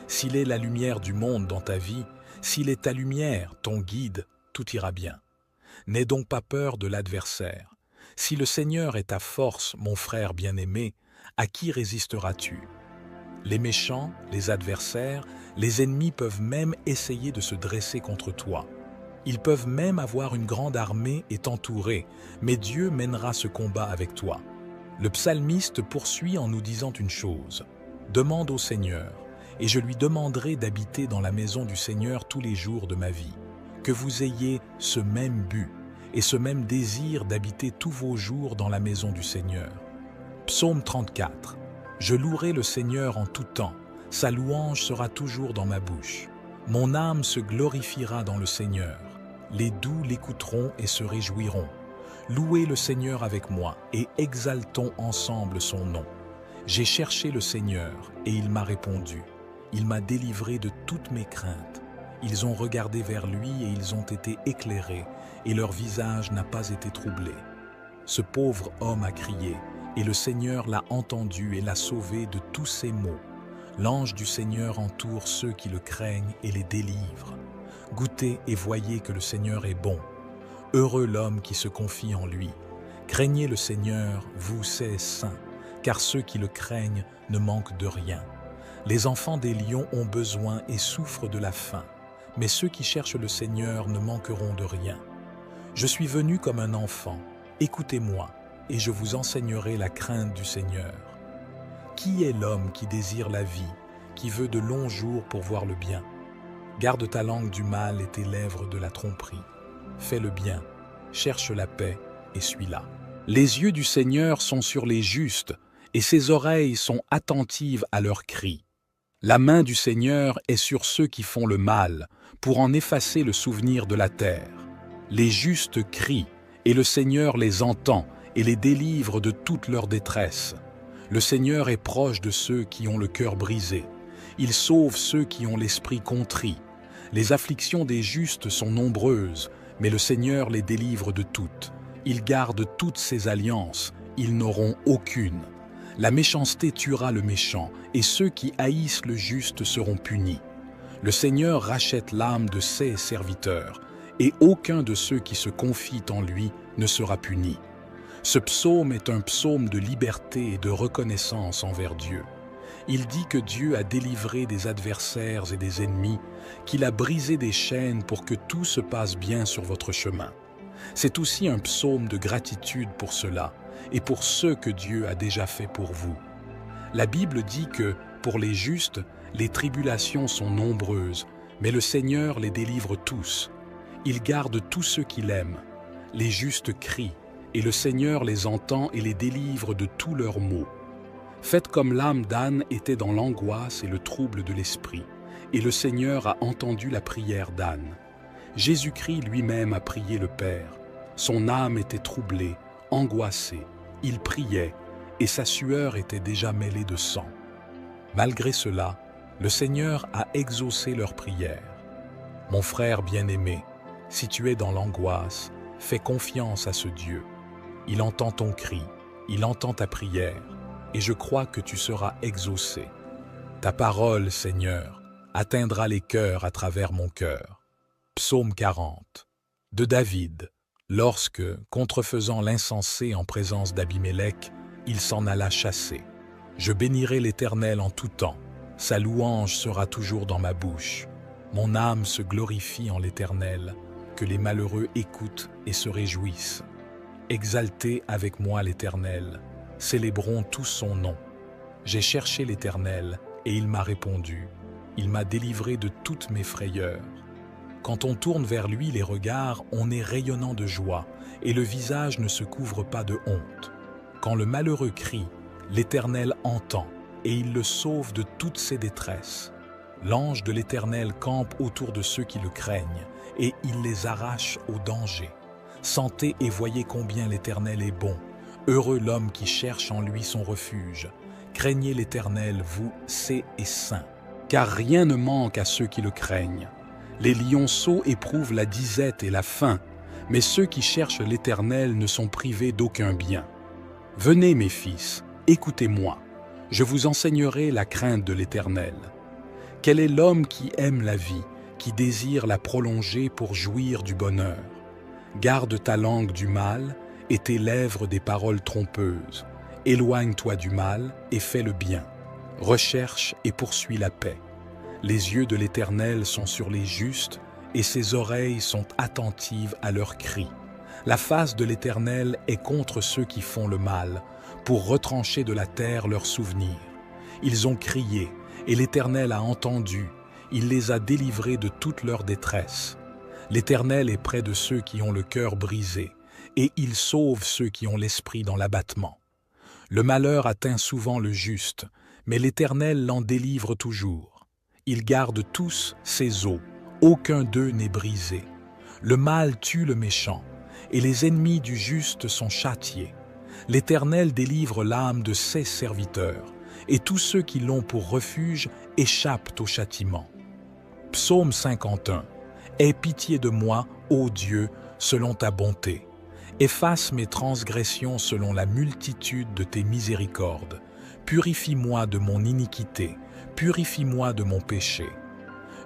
S'il est la lumière du monde dans ta vie, s'il est ta lumière, ton guide, tout ira bien. N'aie donc pas peur de l'adversaire. Si le Seigneur est ta force, mon frère bien-aimé, à qui résisteras-tu? Les méchants, les adversaires, les ennemis peuvent même essayer de se dresser contre toi. Ils peuvent même avoir une grande armée et t'entourer, mais Dieu mènera ce combat avec toi. Le psalmiste poursuit en nous disant une chose. Demande au Seigneur, et je lui demanderai d'habiter dans la maison du Seigneur tous les jours de ma vie. Que vous ayez ce même but et ce même désir d'habiter tous vos jours dans la maison du Seigneur. Psaume 34. Je louerai le Seigneur en tout temps. Sa louange sera toujours dans ma bouche. Mon âme se glorifiera dans le Seigneur. Les doux l'écouteront et se réjouiront. Louez le Seigneur avec moi et exaltons ensemble son nom. J'ai cherché le Seigneur et il m'a répondu. Il m'a délivré de toutes mes craintes. Ils ont regardé vers lui et ils ont été éclairés et leur visage n'a pas été troublé. Ce pauvre homme a crié et le Seigneur l'a entendu et l'a sauvé de tous ses maux. L'ange du Seigneur entoure ceux qui le craignent et les délivre. Goûtez et voyez que le Seigneur est bon. Heureux l'homme qui se confie en lui. Craignez le Seigneur, vous ses saints, car ceux qui le craignent ne manquent de rien. Les enfants des lions ont besoin et souffrent de la faim, mais ceux qui cherchent le Seigneur ne manqueront de rien. Je suis venu comme un enfant, écoutez-moi, et je vous enseignerai la crainte du Seigneur. Qui est l'homme qui désire la vie, qui veut de longs jours pour voir le bien? Garde ta langue du mal et tes lèvres de la tromperie. Fais le bien, cherche la paix et suis-la. Les yeux du Seigneur sont sur les justes et ses oreilles sont attentives à leurs cris. La main du Seigneur est sur ceux qui font le mal pour en effacer le souvenir de la terre. Les justes crient et le Seigneur les entend et les délivre de toute leur détresse. Le Seigneur est proche de ceux qui ont le cœur brisé. Il sauve ceux qui ont l'esprit contrit. Les afflictions des justes sont nombreuses, mais le Seigneur les délivre de toutes. Il garde toutes ses alliances, ils n'auront aucune. La méchanceté tuera le méchant, et ceux qui haïssent le juste seront punis. Le Seigneur rachète l'âme de ses serviteurs, et aucun de ceux qui se confient en lui ne sera puni. Ce psaume est un psaume de liberté et de reconnaissance envers Dieu. Il dit que Dieu a délivré des adversaires et des ennemis, qu'il a brisé des chaînes pour que tout se passe bien sur votre chemin. C'est aussi un psaume de gratitude pour cela et pour ceux que Dieu a déjà fait pour vous. La Bible dit que, pour les justes, les tribulations sont nombreuses, mais le Seigneur les délivre tous. Il garde tous ceux qu'il aime. Les justes crient, et le Seigneur les entend et les délivre de tous leurs maux. Faites comme l'âme d'Anne était dans l'angoisse et le trouble de l'esprit, et le Seigneur a entendu la prière d'Anne. Jésus-Christ lui-même a prié le Père. Son âme était troublée, angoissée, il priait, et sa sueur était déjà mêlée de sang. Malgré cela, le Seigneur a exaucé leur prière. Mon frère bien-aimé, si tu es dans l'angoisse, fais confiance à ce Dieu. Il entend ton cri, il entend ta prière, et je crois que tu seras exaucé. Ta parole, Seigneur, atteindra les cœurs à travers mon cœur. Psaume 40. De David, lorsque, contrefaisant l'insensé en présence d'Abimélec, il s'en alla chasser. Je bénirai l'Éternel en tout temps, sa louange sera toujours dans ma bouche. Mon âme se glorifie en l'Éternel, que les malheureux écoutent et se réjouissent. Exaltez avec moi l'Éternel, célébrons tous son nom. J'ai cherché l'Éternel, et il m'a répondu. Il m'a délivré de toutes mes frayeurs. Quand on tourne vers lui les regards, on est rayonnant de joie, et le visage ne se couvre pas de honte. Quand le malheureux crie, l'Éternel entend, et il le sauve de toutes ses détresses. L'ange de l'Éternel campe autour de ceux qui le craignent, et il les arrache au danger. Sentez et voyez combien l'Éternel est bon. Heureux l'homme qui cherche en lui son refuge. Craignez l'Éternel, vous, saints et saints, car rien ne manque à ceux qui le craignent. Les lionceaux éprouvent la disette et la faim, mais ceux qui cherchent l'Éternel ne sont privés d'aucun bien. Venez, mes fils, écoutez-moi. Je vous enseignerai la crainte de l'Éternel. Quel est l'homme qui aime la vie, qui désire la prolonger pour jouir du bonheur? Garde ta langue du mal et tes lèvres des paroles trompeuses. Éloigne-toi du mal et fais le bien. Recherche et poursuis la paix. Les yeux de l'Éternel sont sur les justes et ses oreilles sont attentives à leurs cris. La face de l'Éternel est contre ceux qui font le mal, pour retrancher de la terre leurs souvenirs. Ils ont crié, et l'Éternel a entendu, il les a délivrés de toute leur détresse. L'Éternel est près de ceux qui ont le cœur brisé, et il sauve ceux qui ont l'esprit dans l'abattement. Le malheur atteint souvent le juste, mais l'Éternel l'en délivre toujours. Il garde tous ses os, aucun d'eux n'est brisé. Le mal tue le méchant, et les ennemis du juste sont châtiés. L'Éternel délivre l'âme de ses serviteurs, et tous ceux qui l'ont pour refuge échappent au châtiment. Psaume 51. Aie pitié de moi, ô Dieu, selon ta bonté. Efface mes transgressions selon la multitude de tes miséricordes. Purifie-moi de mon iniquité, purifie-moi de mon péché.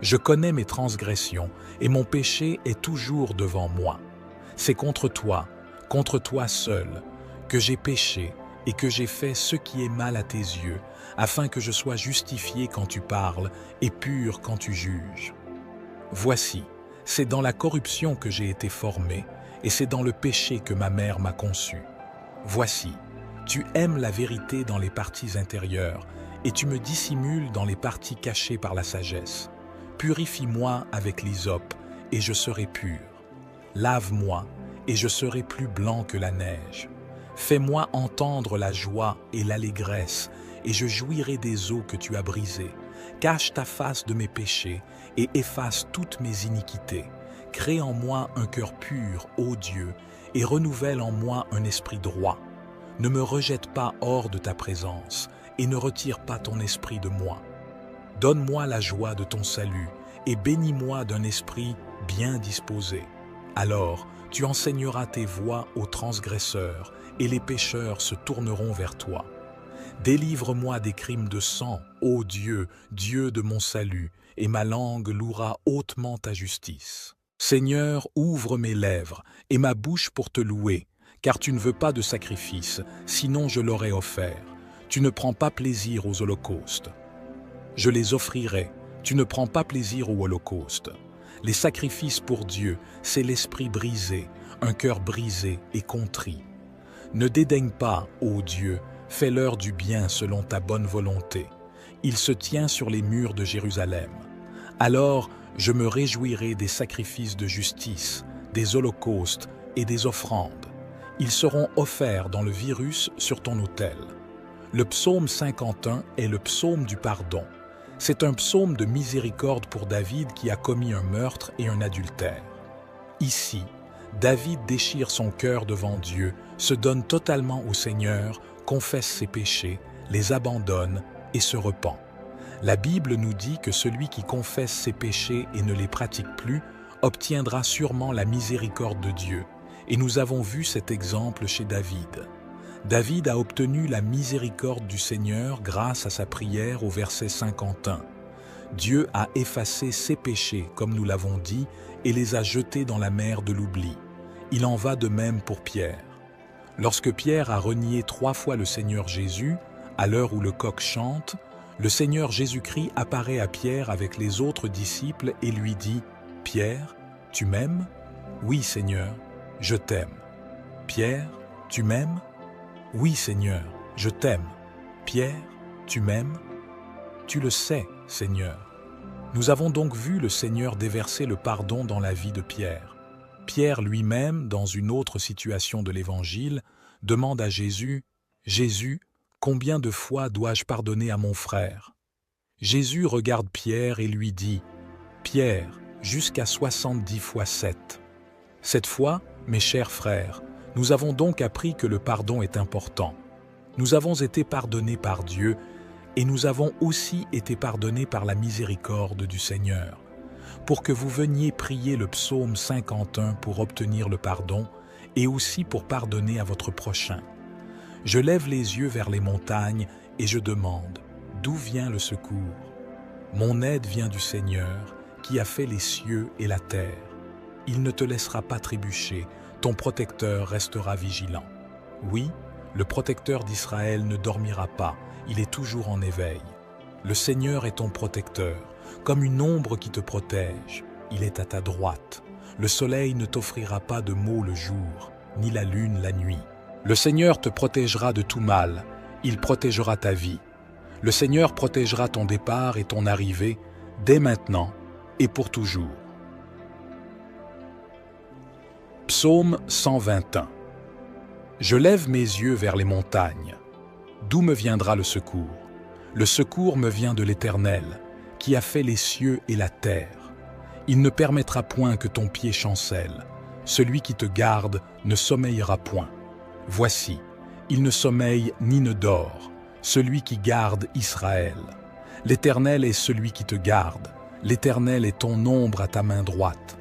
Je connais mes transgressions, et mon péché est toujours devant moi. C'est contre toi seul, que j'ai péché et que j'ai fait ce qui est mal à tes yeux, afin que je sois justifié quand tu parles et pur quand tu juges. Voici, c'est dans la corruption que j'ai été formé, et c'est dans le péché que ma mère m'a conçu. Voici, tu aimes la vérité dans les parties intérieures, et tu me dissimules dans les parties cachées par la sagesse. Purifie-moi avec l'hysope, et je serai pur. Lave-moi, et je serai plus blanc que la neige. Fais-moi entendre la joie et l'allégresse, et je jouirai des eaux que tu as brisées. Cache ta face de mes péchés, et efface toutes mes iniquités. Crée en moi un cœur pur, ô Dieu, et renouvelle en moi un esprit droit. Ne me rejette pas hors de ta présence, et ne retire pas ton esprit de moi. Donne-moi la joie de ton salut, et bénis-moi d'un esprit bien disposé. Alors, tu enseigneras tes voies aux transgresseurs, et les pécheurs se tourneront vers toi. Délivre-moi des crimes de sang, ô Dieu, Dieu de mon salut, et ma langue louera hautement ta justice. Seigneur, ouvre mes lèvres, et ma bouche pour te louer, car tu ne veux pas de sacrifice, sinon je l'aurais offert. Tu ne prends pas plaisir aux holocaustes. Je les offrirai, tu ne prends pas plaisir aux holocaustes. Les sacrifices pour Dieu, c'est l'esprit brisé, un cœur brisé et contrit. Ne dédaigne pas, ô Dieu, fais-leur du bien selon ta bonne volonté. Il se tient sur les murs de Jérusalem. Alors, je me réjouirai des sacrifices de justice, des holocaustes et des offrandes. Ils seront offerts dans le virus sur ton autel. Le psaume 51 est le psaume du pardon. C'est un psaume de miséricorde pour David qui a commis un meurtre et un adultère. Ici, David déchire son cœur devant Dieu, se donne totalement au Seigneur, confesse ses péchés, les abandonne et se repent. La Bible nous dit que celui qui confesse ses péchés et ne les pratique plus obtiendra sûrement la miséricorde de Dieu. Et nous avons vu cet exemple chez David. David a obtenu la miséricorde du Seigneur grâce à sa prière au verset 51. Dieu a effacé ses péchés, comme nous l'avons dit, et les a jetés dans la mer de l'oubli. Il en va de même pour Pierre. Lorsque Pierre a renié 3 fois le Seigneur Jésus, à l'heure où le coq chante, le Seigneur Jésus-Christ apparaît à Pierre avec les autres disciples et lui dit « Pierre, tu m'aimes ? Oui, Seigneur, je t'aime. Pierre, tu m'aimes ? Oui, Seigneur, je t'aime. Pierre, tu m'aimes ? Tu le sais, Seigneur. » Nous avons donc vu le Seigneur déverser le pardon dans la vie de Pierre. Pierre lui-même, dans une autre situation de l'Évangile, demande à Jésus « Jésus, combien de fois dois-je pardonner à mon frère ?» Jésus regarde Pierre et lui dit « Pierre, jusqu'à 70 fois 7. » Cette fois, mes chers frères, nous avons donc appris que le pardon est important. Nous avons été pardonnés par Dieu et nous avons aussi été pardonnés par la miséricorde du Seigneur. Pour que vous veniez prier le psaume 51 pour obtenir le pardon et aussi pour pardonner à votre prochain. Je lève les yeux vers les montagnes et je demande, d'où vient le secours? Mon aide vient du Seigneur qui a fait les cieux et la terre. Il ne te laissera pas trébucher, ton protecteur restera vigilant. Oui, le protecteur d'Israël ne dormira pas, il est toujours en éveil. Le Seigneur est ton protecteur, comme une ombre qui te protège. Il est à ta droite. Le soleil ne t'offrira pas de maux le jour, ni la lune la nuit. Le Seigneur te protégera de tout mal, il protégera ta vie. Le Seigneur protégera ton départ et ton arrivée, dès maintenant et pour toujours. Psaume 121. Je lève mes yeux vers les montagnes. D'où me viendra le secours? Le secours me vient de l'Éternel, qui a fait les cieux et la terre. Il ne permettra point que ton pied chancelle. Celui qui te garde ne sommeillera point. Voici, il ne sommeille ni ne dort, celui qui garde Israël. L'Éternel est celui qui te garde. L'Éternel est ton ombre à ta main droite.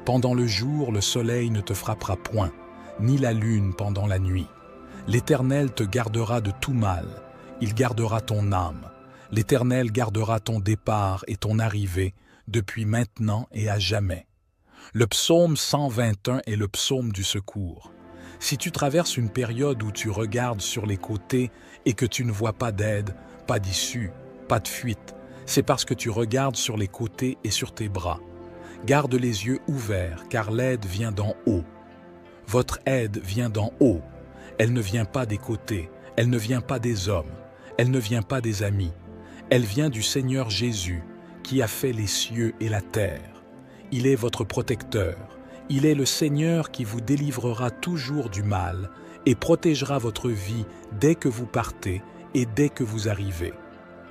Pendant le jour, le soleil ne te frappera point, ni la lune pendant la nuit. L'Éternel te gardera de tout mal. Il gardera ton âme. L'Éternel gardera ton départ et ton arrivée, depuis maintenant et à jamais. Le psaume 121 est le psaume du secours. Si tu traverses une période où tu regardes sur les côtés et que tu ne vois pas d'aide, pas d'issue, pas de fuite, c'est parce que tu regardes sur les côtés et sur tes bras. Garde les yeux ouverts, car l'aide vient d'en haut. Votre aide vient d'en haut. Elle ne vient pas des côtés, elle ne vient pas des hommes, elle ne vient pas des amis. Elle vient du Seigneur Jésus, qui a fait les cieux et la terre. Il est votre protecteur. Il est le Seigneur qui vous délivrera toujours du mal et protégera votre vie dès que vous partez et dès que vous arrivez.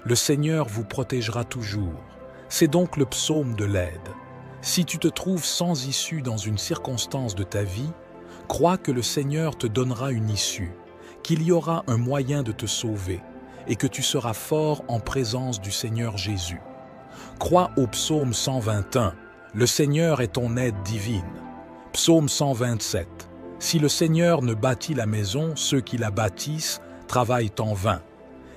Le Seigneur vous protégera toujours. C'est donc le psaume de l'aide. Si tu te trouves sans issue dans une circonstance de ta vie, crois que le Seigneur te donnera une issue, qu'il y aura un moyen de te sauver et que tu seras fort en présence du Seigneur Jésus. Crois au psaume 121, le Seigneur est ton aide divine. Psaume 127, si le Seigneur ne bâtit la maison, ceux qui la bâtissent travaillent en vain.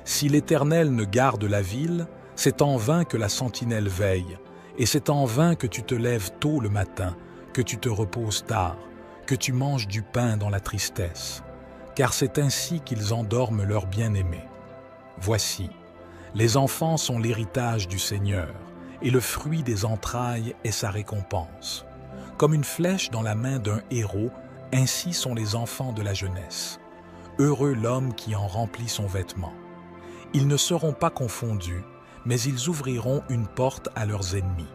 Si l'Éternel ne garde la ville, c'est en vain que la sentinelle veille, et c'est en vain que tu te lèves tôt le matin, que tu te reposes tard, que tu manges du pain dans la tristesse, car c'est ainsi qu'ils endorment leurs bien-aimés. Voici, les enfants sont l'héritage du Seigneur, et le fruit des entrailles est sa récompense. Comme une flèche dans la main d'un héros, ainsi sont les enfants de la jeunesse. Heureux l'homme qui en remplit son vêtement. Ils ne seront pas confondus, mais ils ouvriront une porte à leurs ennemis.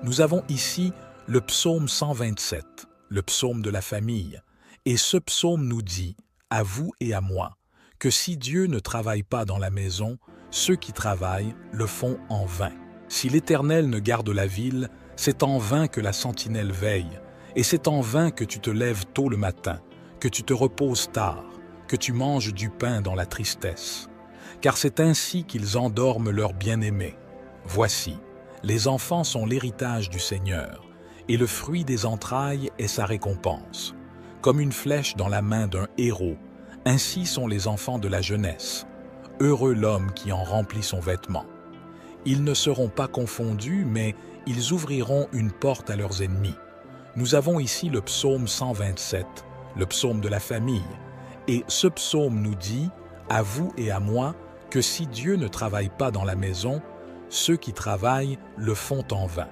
Nous avons ici le psaume 127, le psaume de la famille, et ce psaume nous dit, à vous et à moi, que si Dieu ne travaille pas dans la maison, ceux qui travaillent le font en vain. Si l'Éternel ne garde la ville, c'est en vain que la sentinelle veille, et c'est en vain que tu te lèves tôt le matin, que tu te reposes tard, que tu manges du pain dans la tristesse. Car c'est ainsi qu'ils endorment leurs bien-aimés. Voici, les enfants sont l'héritage du Seigneur, et le fruit des entrailles est sa récompense. Comme une flèche dans la main d'un héros, ainsi sont les enfants de la jeunesse. Heureux l'homme qui en remplit son vêtement. Ils ne seront pas confondus, mais ils ouvriront une porte à leurs ennemis. Nous avons ici le psaume 127, le psaume de la famille, et ce psaume nous dit, à vous et à moi, que si Dieu ne travaille pas dans la maison, ceux qui travaillent le font en vain.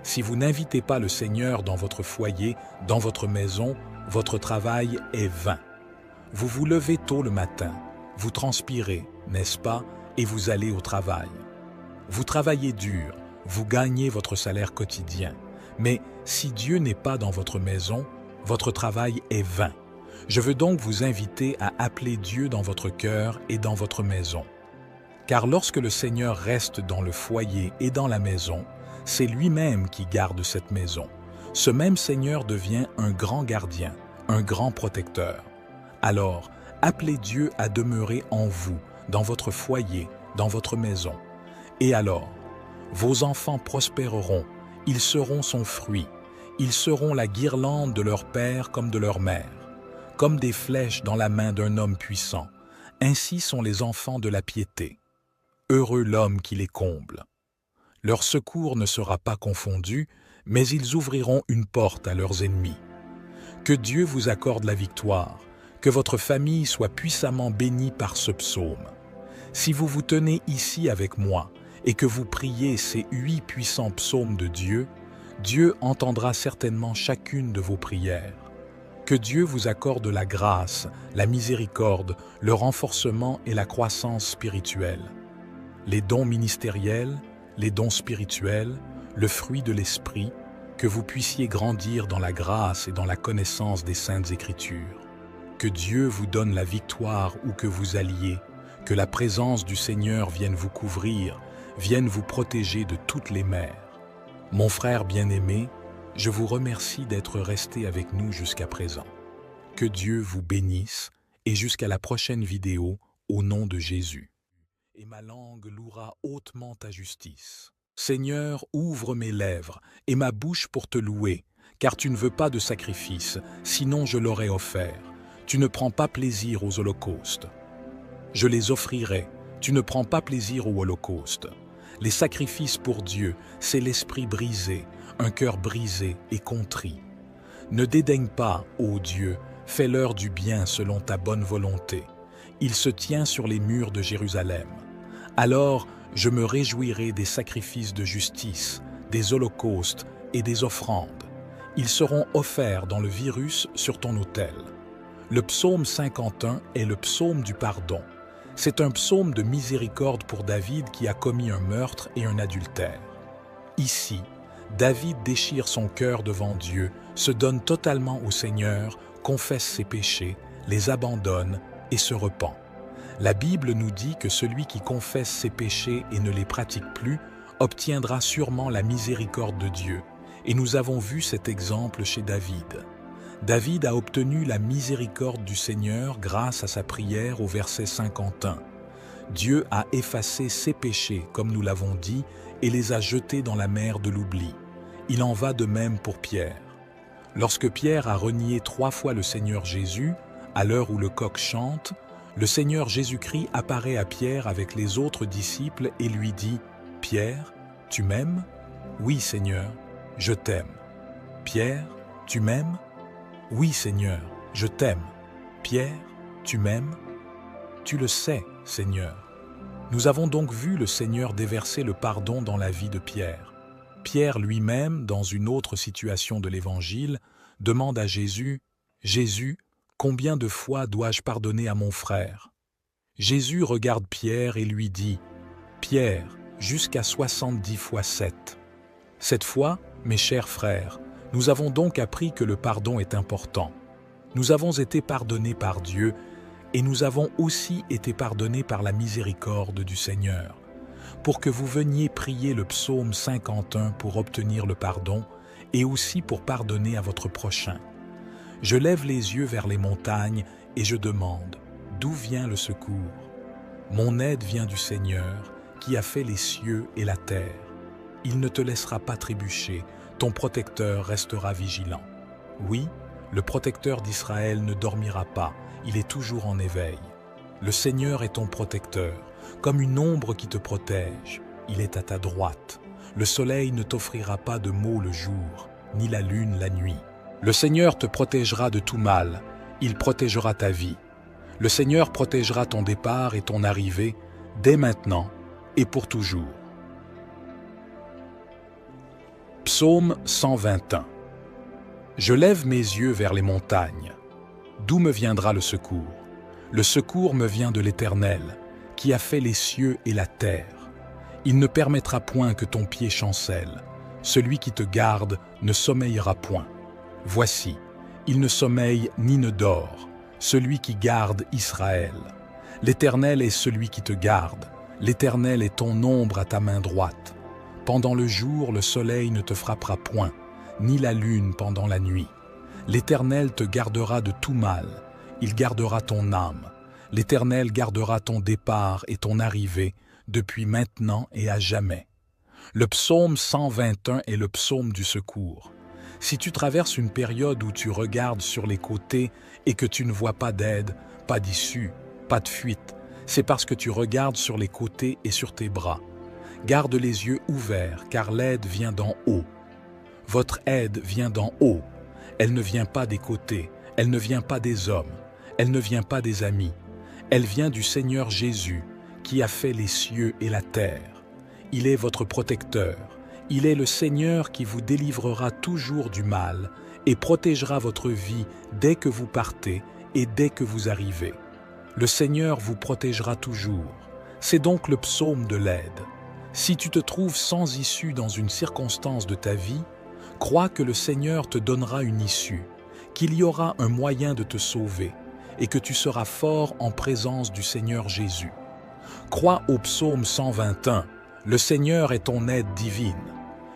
Si vous n'invitez pas le Seigneur dans votre foyer, dans votre maison, votre travail est vain. Vous vous levez tôt le matin, vous transpirez, n'est-ce pas, et vous allez au travail. Vous travaillez dur, vous gagnez votre salaire quotidien. Mais si Dieu n'est pas dans votre maison, votre travail est vain. Je veux donc vous inviter à appeler Dieu dans votre cœur et dans votre maison. Car lorsque le Seigneur reste dans le foyer et dans la maison, c'est lui-même qui garde cette maison. Ce même Seigneur devient un grand gardien, un grand protecteur. Alors, appelez Dieu à demeurer en vous, dans votre foyer, dans votre maison. Et alors, vos enfants prospéreront, ils seront son fruit, ils seront la guirlande de leur père comme de leur mère, comme des flèches dans la main d'un homme puissant. Ainsi sont les enfants de la piété. Heureux l'homme qui les comble. Leur secours ne sera pas confondu, mais ils ouvriront une porte à leurs ennemis. Que Dieu vous accorde la victoire, que votre famille soit puissamment bénie par ce psaume. Si vous vous tenez ici avec moi et que vous priez ces 8 puissants psaumes de Dieu, Dieu entendra certainement chacune de vos prières. Que Dieu vous accorde la grâce, la miséricorde, le renforcement et la croissance spirituelle. Les dons ministériels, les dons spirituels, le fruit de l'Esprit, que vous puissiez grandir dans la grâce et dans la connaissance des Saintes Écritures. Que Dieu vous donne la victoire où que vous alliez, Que la présence du Seigneur vienne vous couvrir, vienne vous protéger de toutes les mers. Mon frère bien-aimé, je vous remercie d'être resté avec nous jusqu'à présent. Que Dieu vous bénisse et jusqu'à la prochaine vidéo au nom de Jésus. Et ma langue louera hautement ta justice. Seigneur, ouvre mes lèvres et ma bouche pour te louer, car tu ne veux pas de sacrifice, sinon je l'aurais offert. Tu ne prends pas plaisir aux holocaustes. Je les offrirai, tu ne prends pas plaisir aux holocaustes. Les sacrifices pour Dieu, c'est l'esprit brisé, un cœur brisé et contrit. Ne dédaigne pas, ô Dieu, fais-leur du bien selon ta bonne volonté. Il se tient sur les murs de Jérusalem. Alors je me réjouirai des sacrifices de justice, des holocaustes et des offrandes. Ils seront offerts dans le virus sur ton autel. Le psaume 51 est le psaume du pardon. C'est un psaume de miséricorde pour David qui a commis un meurtre et un adultère. Ici, David déchire son cœur devant Dieu, se donne totalement au Seigneur, confesse ses péchés, les abandonne et se repent. La Bible nous dit que celui qui confesse ses péchés et ne les pratique plus obtiendra sûrement la miséricorde de Dieu. Et nous avons vu cet exemple chez David. David a obtenu la miséricorde du Seigneur grâce à sa prière au verset 51. Dieu a effacé ses péchés, comme nous l'avons dit, et les a jetés dans la mer de l'oubli. Il en va de même pour Pierre. Lorsque Pierre a renié 3 fois le Seigneur Jésus, à l'heure où le coq chante, le Seigneur Jésus-Christ apparaît à Pierre avec les autres disciples et lui dit « Pierre, tu m'aimes ? Oui, Seigneur, je t'aime. Pierre, tu m'aimes ? Oui, Seigneur, je t'aime. Pierre, tu m'aimes ? Tu le sais, Seigneur. » Nous avons donc vu le Seigneur déverser le pardon dans la vie de Pierre. Pierre lui-même, dans une autre situation de l'Évangile, demande à Jésus « Jésus, combien de fois dois-je pardonner à mon frère ?» Jésus regarde Pierre et lui dit « Pierre, jusqu'à 70 fois 7. » Cette fois, mes chers frères, nous avons donc appris que le pardon est important. Nous avons été pardonnés par Dieu et nous avons aussi été pardonnés par la miséricorde du Seigneur. Pour que vous veniez prier le psaume 51 pour obtenir le pardon et aussi pour pardonner à votre prochain. Je lève les yeux vers les montagnes et je demande, d'où vient le secours? Mon aide vient du Seigneur qui a fait les cieux et la terre. Il ne te laissera pas trébucher, ton protecteur restera vigilant. Oui, le protecteur d'Israël ne dormira pas, il est toujours en éveil. Le Seigneur est ton protecteur, comme une ombre qui te protège. Il est à ta droite. Le soleil ne t'offrira pas de maux le jour, ni la lune la nuit. Le Seigneur te protégera de tout mal, il protégera ta vie. Le Seigneur protégera ton départ et ton arrivée, dès maintenant et pour toujours. Psaume 121. Je lève mes yeux vers les montagnes. D'où me viendra le secours? Le secours me vient de l'Éternel, qui a fait les cieux et la terre. Il ne permettra point que ton pied chancelle. Celui qui te garde ne sommeillera point. Voici, il ne sommeille ni ne dort, celui qui garde Israël. L'Éternel est celui qui te garde. L'Éternel est ton ombre à ta main droite. Pendant le jour, le soleil ne te frappera point, ni la lune pendant la nuit. L'Éternel te gardera de tout mal, il gardera ton âme. L'Éternel gardera ton départ et ton arrivée, depuis maintenant et à jamais. Le psaume 121 est le psaume du secours. Si tu traverses une période où tu regardes sur les côtés et que tu ne vois pas d'aide, pas d'issue, pas de fuite, c'est parce que tu regardes sur les côtés et sur tes bras. Garde les yeux ouverts, car l'aide vient d'en haut. Votre aide vient d'en haut. Elle ne vient pas des côtés, elle ne vient pas des hommes, elle ne vient pas des amis. Elle vient du Seigneur Jésus, qui a fait les cieux et la terre. Il est votre protecteur. Il est le Seigneur qui vous délivrera toujours du mal et protégera votre vie dès que vous partez et dès que vous arrivez. Le Seigneur vous protégera toujours. C'est donc le psaume de l'aide. Si tu te trouves sans issue dans une circonstance de ta vie, crois que le Seigneur te donnera une issue, qu'il y aura un moyen de te sauver et que tu seras fort en présence du Seigneur Jésus. Crois au psaume 121, le Seigneur est ton aide divine.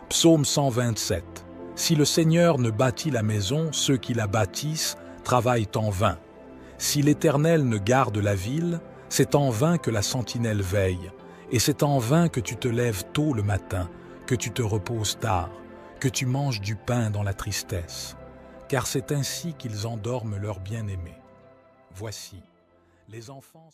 Psaume 127, si le Seigneur ne bâtit la maison, ceux qui la bâtissent travaillent en vain. Si l'Éternel ne garde la ville, c'est en vain que la sentinelle veille, et c'est en vain que tu te lèves tôt le matin, que tu te reposes tard, que tu manges du pain dans la tristesse, car c'est ainsi qu'ils endorment leur bien-aimé. Voici, les enfants